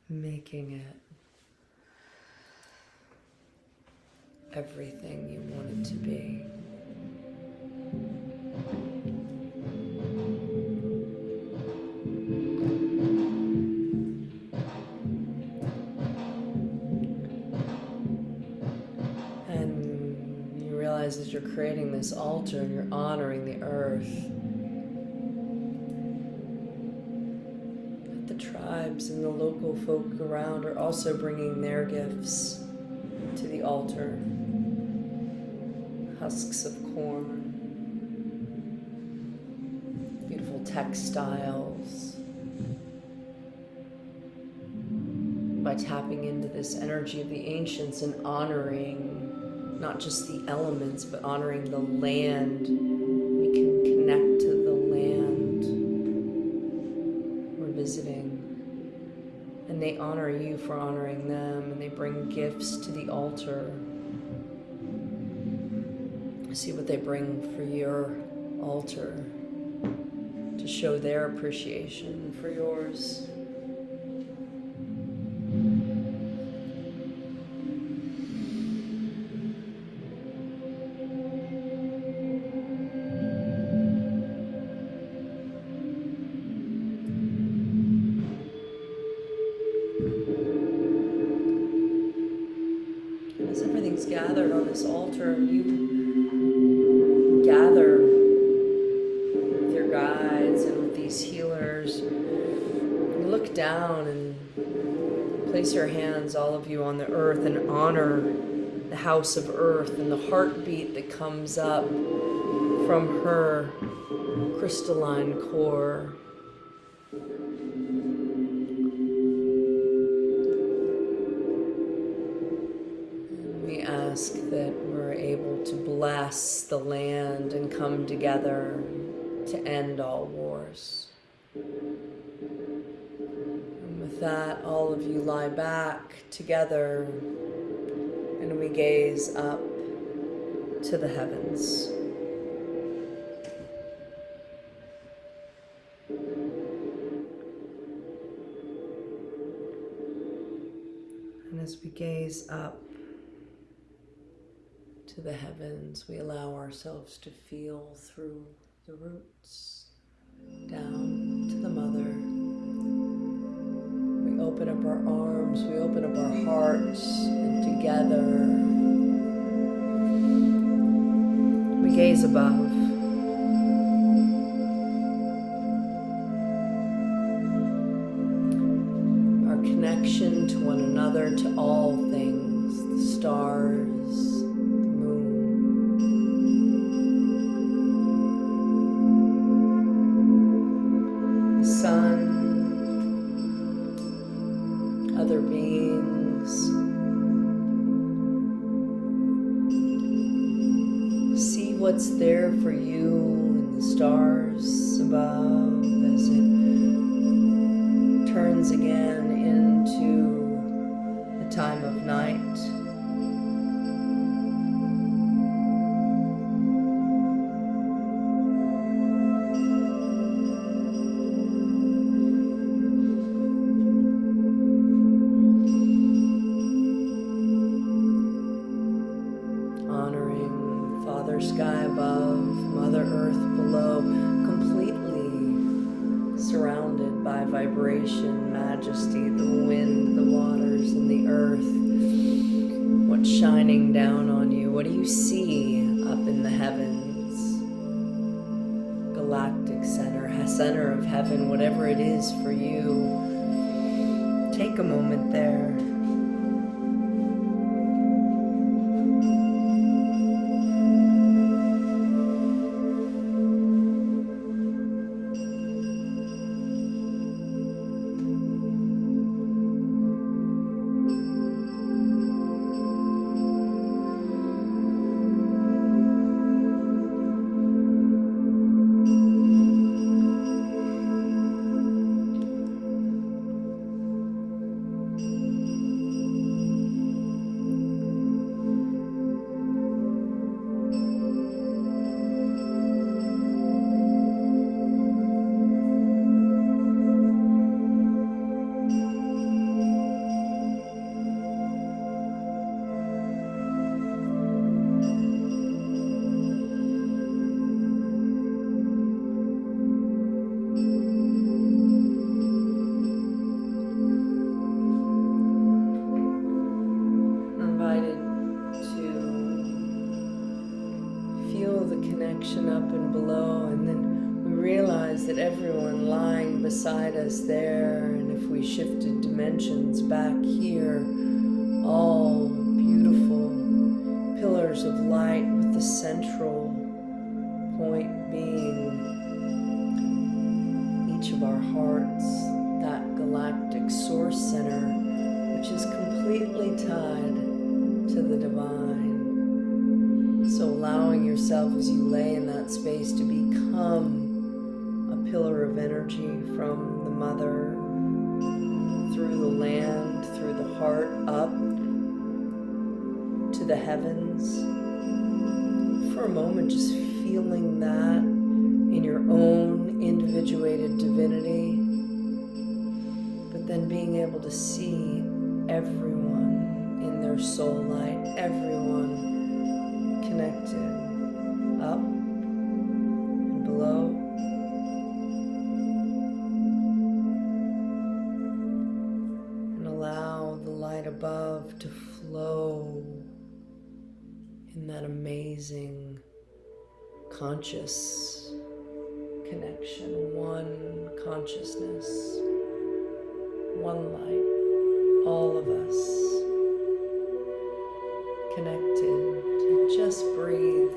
Speaker 2: Making it everything you want it to be. As you're creating this altar and you're honoring the earth, that the tribes and the local folk around are also bringing their gifts to the altar. Husks of corn, beautiful textiles. By tapping into this energy of the ancients and honoring not just the elements, but honoring the land. We can connect to the land we're visiting. And they honor you for honoring them, and they bring gifts to the altar. See what they bring for your altar to show their appreciation for yours. Gathered on this altar, and you gather with your guides and with these healers. You look down and place your hands, all of you, on the earth and honor the house of earth and the heartbeat that comes up from her crystalline core. That we're able to bless the land and come together to end all wars. And with that, all of you lie back together and we gaze up to the heavens. And as we gaze up to the heavens, we allow ourselves to feel through the roots down to the mother. We open up our arms, we open up our hearts, and together we gaze above. Our connection to one another, to all things, the stars, sun, other beings. See what's there for you in the stars above as it turns again into the time of night. Sky above, Mother Earth below, completely surrounded by vibration, majesty, the wind, the waters, and the earth. What's shining down on you? What do you see up in the heavens? Galactic center of heaven, whatever it is for you. Take a moment there. Up and below, and then we realize that everyone lying beside us there, and if we shifted dimensions back here, all beautiful pillars of light with the central point being each of our hearts, that galactic source center, which is completely tied to the divine. So allowing yourself as you lay in that space to become a pillar of energy from the mother, through the land, through the heart, up to the heavens. For a moment, just feeling that in your own individuated divinity, but then being able to see everyone in their soul light, everyone connected, up and below. And allow the light above to flow in that amazing conscious connection, one consciousness, one light, all of us connected. Just breathe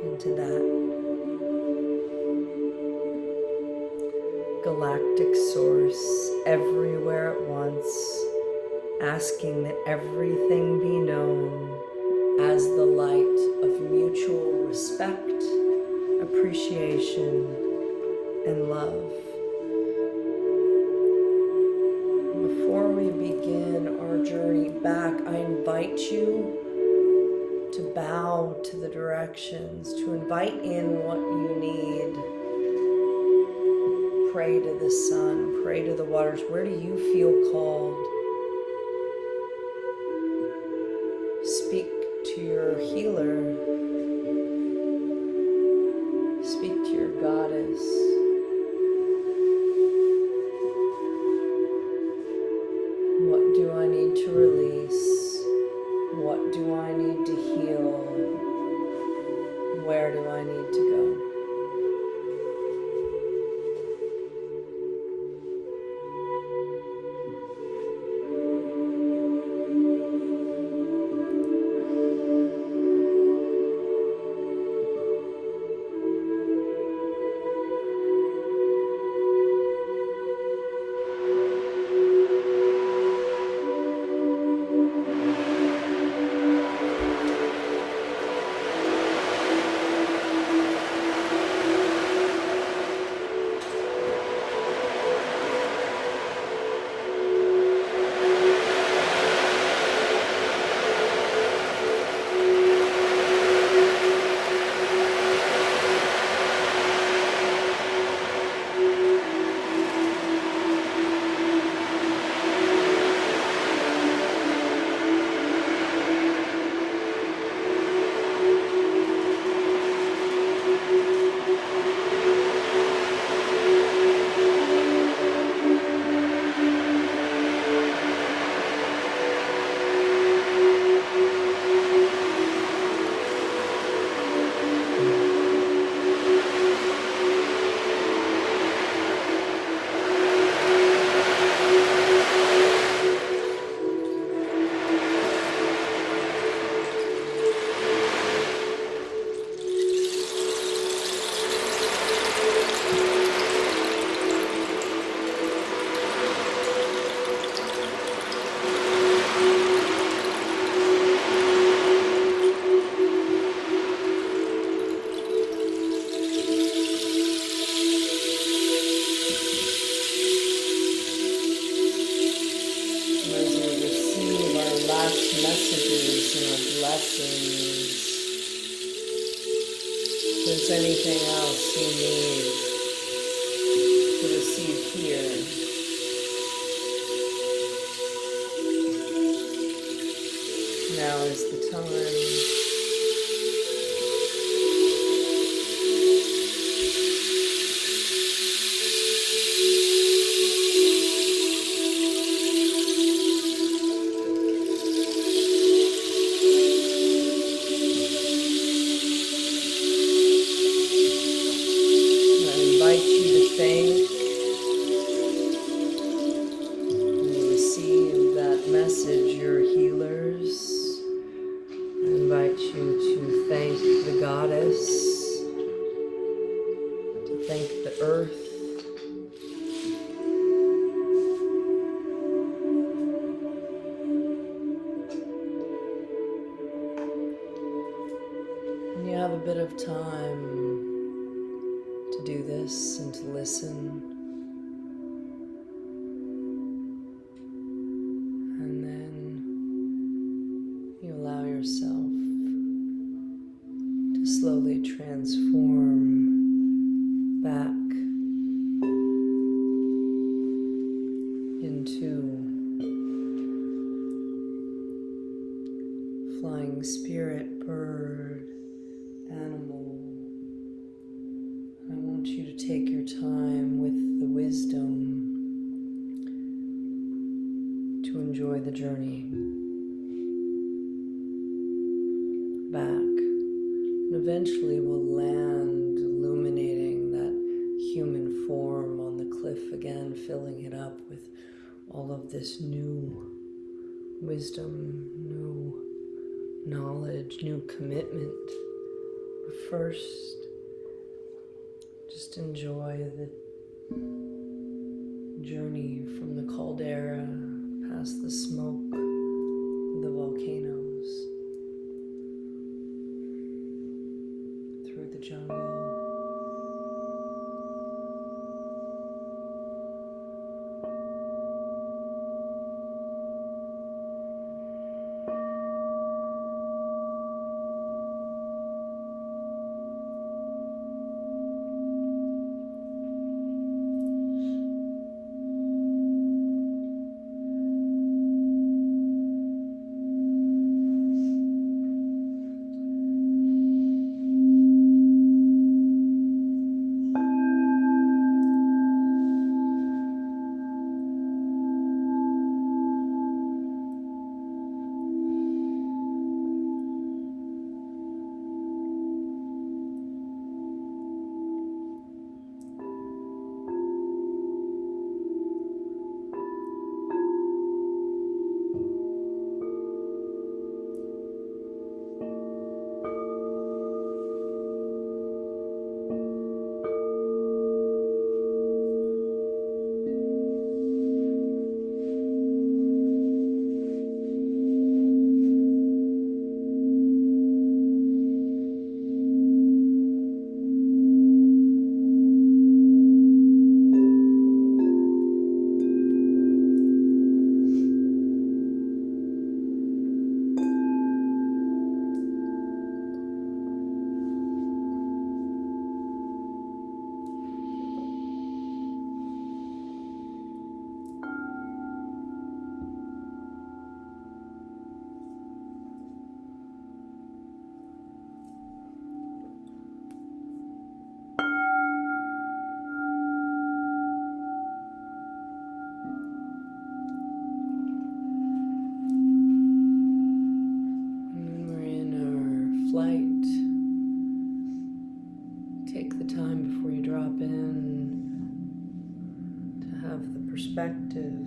Speaker 2: into that galactic source everywhere at once, asking that everything be known as the light of mutual respect, appreciation, and love. Before we begin our journey back, I invite you to bow to the directions, to invite in what you need. Pray to the sun, pray to the waters. Where do you feel called? Speak to your healer. Speak to your goddess. What do I need to release? What do I need to heal? Where do I need to go? Messages and our blessings. If there's anything else you need to receive here, now is the time. You have a bit of time to do this and to listen. And then you allow yourself to slowly transform back into flying spirit, bird, animal. I want you to take your time with the wisdom to enjoy the journey back. And eventually we'll land illuminating that human form on the cliff again, filling it up with all of this new wisdom, new knowledge, new commitment. But first, just enjoy the journey from the caldera past the smoke of the volcanoes, through the jungle, drop in to have the perspective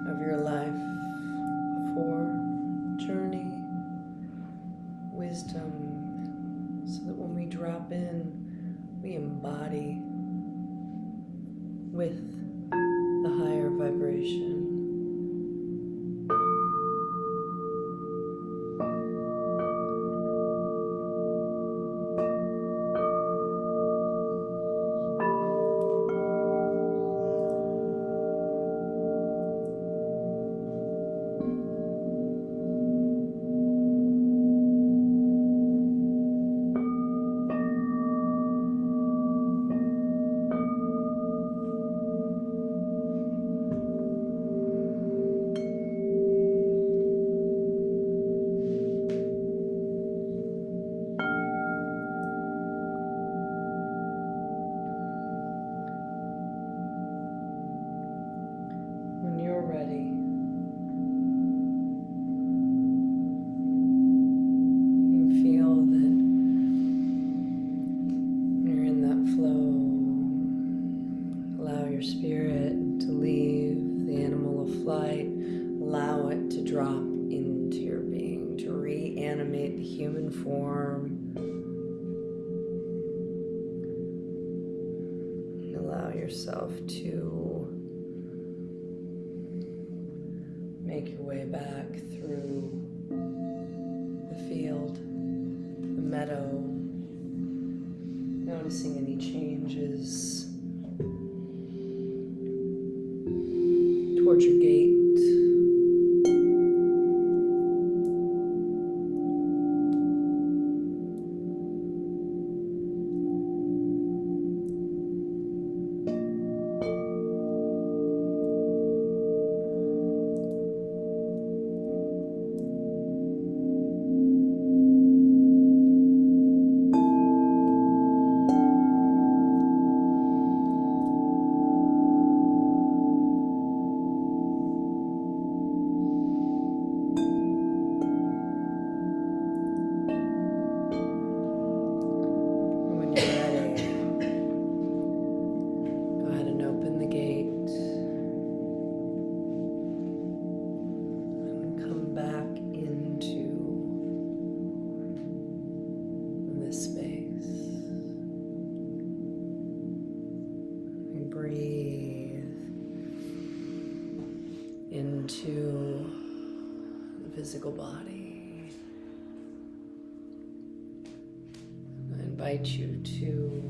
Speaker 2: of your life before, journey, wisdom, so that when we drop in, we embody with the higher vibration. When you're ready, you feel that you're in that flow. Allow your spirit to leave the animal of flight. Allow it to drop into your being, to reanimate the human form. Allow yourself to make your way back through the field, the meadow, noticing any changes towards your gate. Into the physical body. I invite you to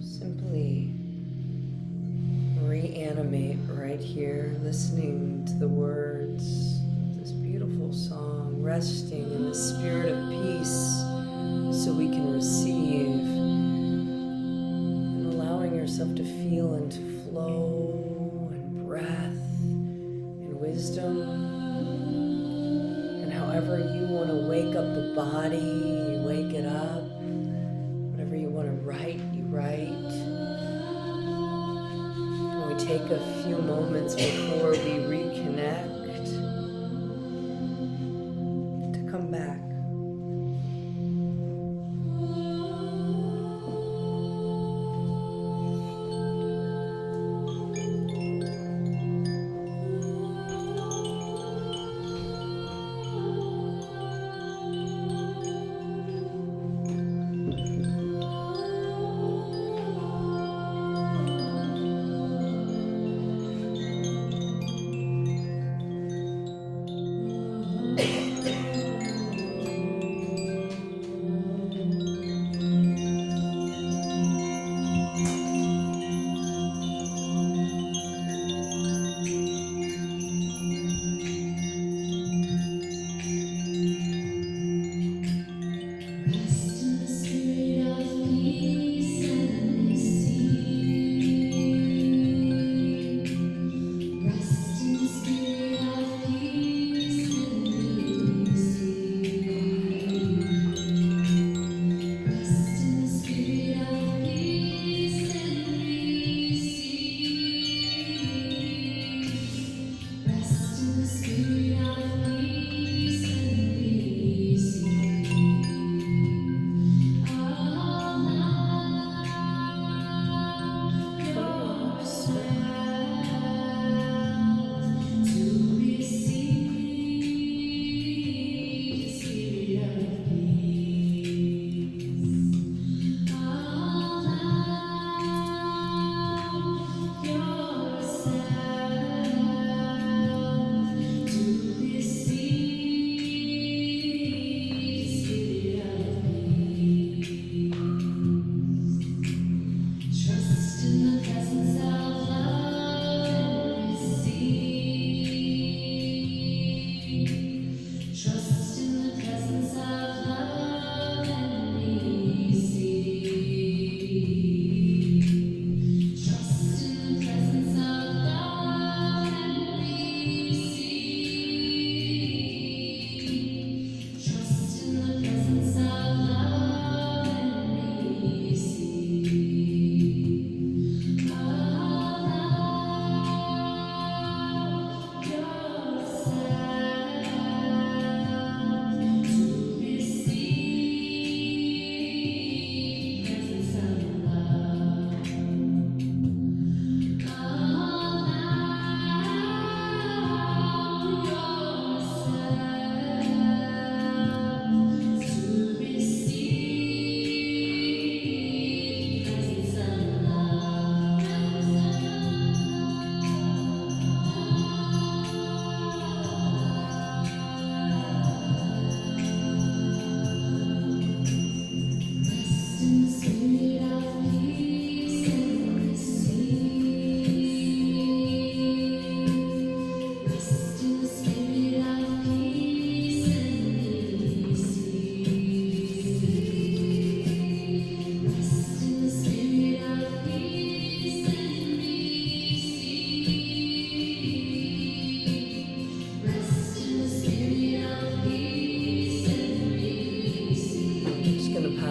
Speaker 2: simply reanimate right here, listening to the words of this beautiful song, resting in the spirit of peace so we can receive, and allowing yourself to feel into flow and breath, wisdom, and however you want to wake up the body, you wake it up. Whatever you want to write, you write. And we take a few moments before we reconnect to come back.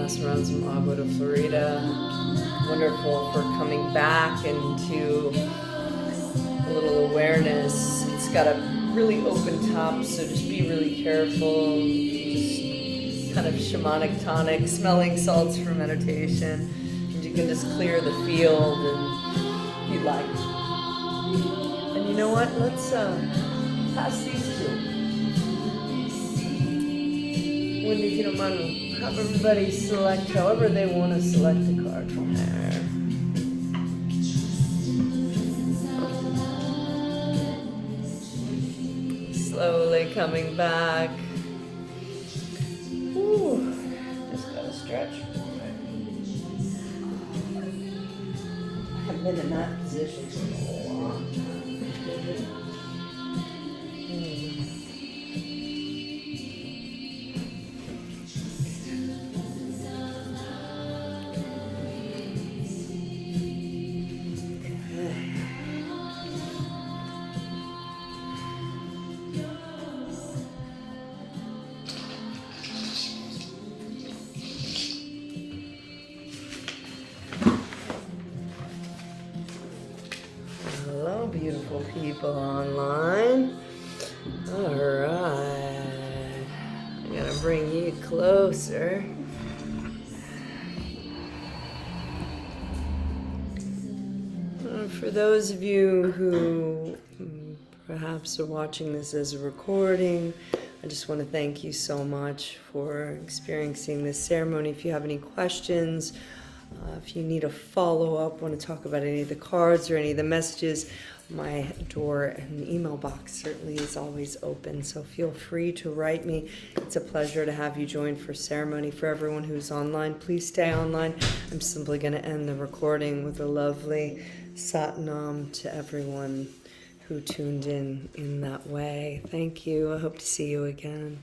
Speaker 2: pass around some agua de Florida. Wonderful for coming back into a little awareness. It's got a really open top, so just be really careful. Just kind of shamanic tonic, smelling salts for meditation. And you can just clear the field and be like. And you know what? Let's pass these two. Wendy, if you don't mind, have everybody select however they want to select a card from there. Slowly coming back. Ooh, just gotta stretch. I haven't been in that position for a long time. Hello, beautiful people online. All right, I gotta bring you closer. For those of you who perhaps are watching this as a recording, I just want to thank you so much for experiencing this ceremony. If you have any questions, if you need a follow-up, want to talk about any of the cards or any of the messages, my door and email box certainly is always open, so feel free to write me. It's a pleasure to have you join for ceremony. For everyone who's online, please stay online. I'm simply going to end the recording with a lovely Satnam to everyone who tuned in that way. Thank you. I hope to see you again.